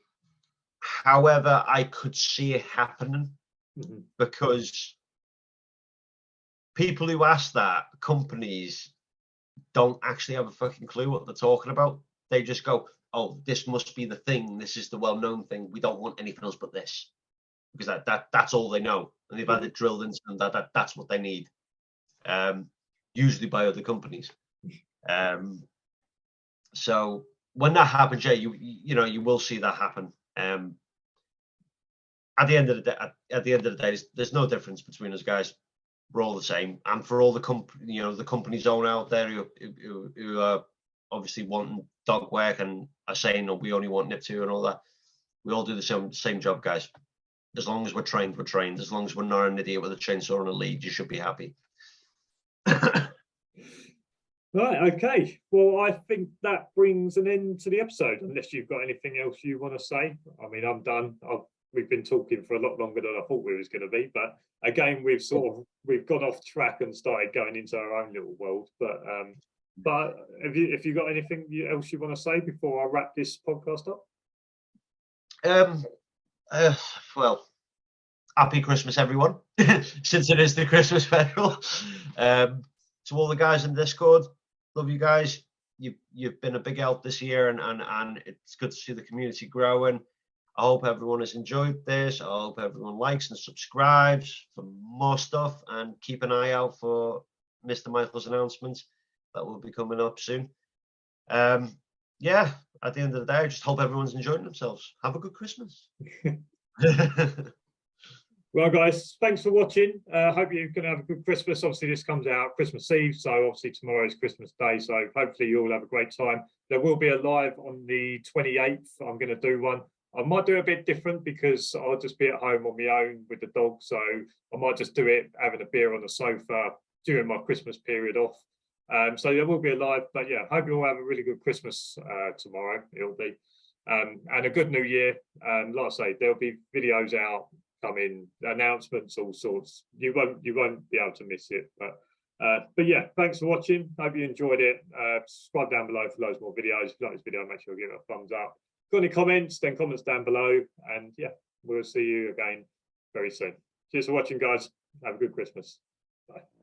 However, I could see it happening, because people who ask that, companies, don't actually have a fucking clue what they're talking about. They just go, oh, this must be the thing. This is the well-known thing. We don't want anything else but this, because that's all they know, and they've had it drilled into them that's what they need, usually by other companies. So when that happens, yeah, you will see that happen. At the end of the day, there's no difference between us guys. We're all the same, and for all the companies own out there who are obviously wanting dog work and are saying, "No, we only want NIP2" and all that. We all do the same job, guys. As long as we're trained, we're trained. As long as we're not an idiot with a chainsaw and a lead, you should be happy. Right. Okay. Well, I think that brings an end to the episode. Unless you've got anything else you want to say. I mean, I'm done. We've been talking for a lot longer than I thought we was going to be, but again, we've gone off track and started going into our own little world. But if you got anything else you want to say before I wrap this podcast up? Well, happy Christmas, everyone, since it is the Christmas special. To all the guys in Discord, love you guys. You've been a big help this year, and it's good to see the community growing. I hope everyone has enjoyed this. I hope everyone likes and subscribes for more stuff, and keep an eye out for Mr. Michael's announcements that will be coming up soon. Yeah, at the end of the day, I just hope everyone's enjoying themselves. Have a good Christmas. Well, guys, thanks for watching. Hope you're going to have a good Christmas. Obviously, this comes out Christmas Eve, so obviously tomorrow is Christmas Day. So hopefully you all have a great time. There will be a live on the 28th. I'm going to do one. I might do it a bit different because I'll just be at home on my own with the dog. So I might just do it having a beer on the sofa during my Christmas period off. So there will be a live. But yeah, hope you all have a really good Christmas tomorrow. It'll be. And a good new year. Like I say, there'll be videos out coming, announcements, all sorts. You won't be able to miss it. But yeah, thanks for watching. Hope you enjoyed it. Subscribe down below for loads more videos. If you like this video, make sure you give it a thumbs up. Got any comments, then comments down below. And yeah, we'll see you again very soon. Cheers for watching, guys. Have a good Christmas. Bye.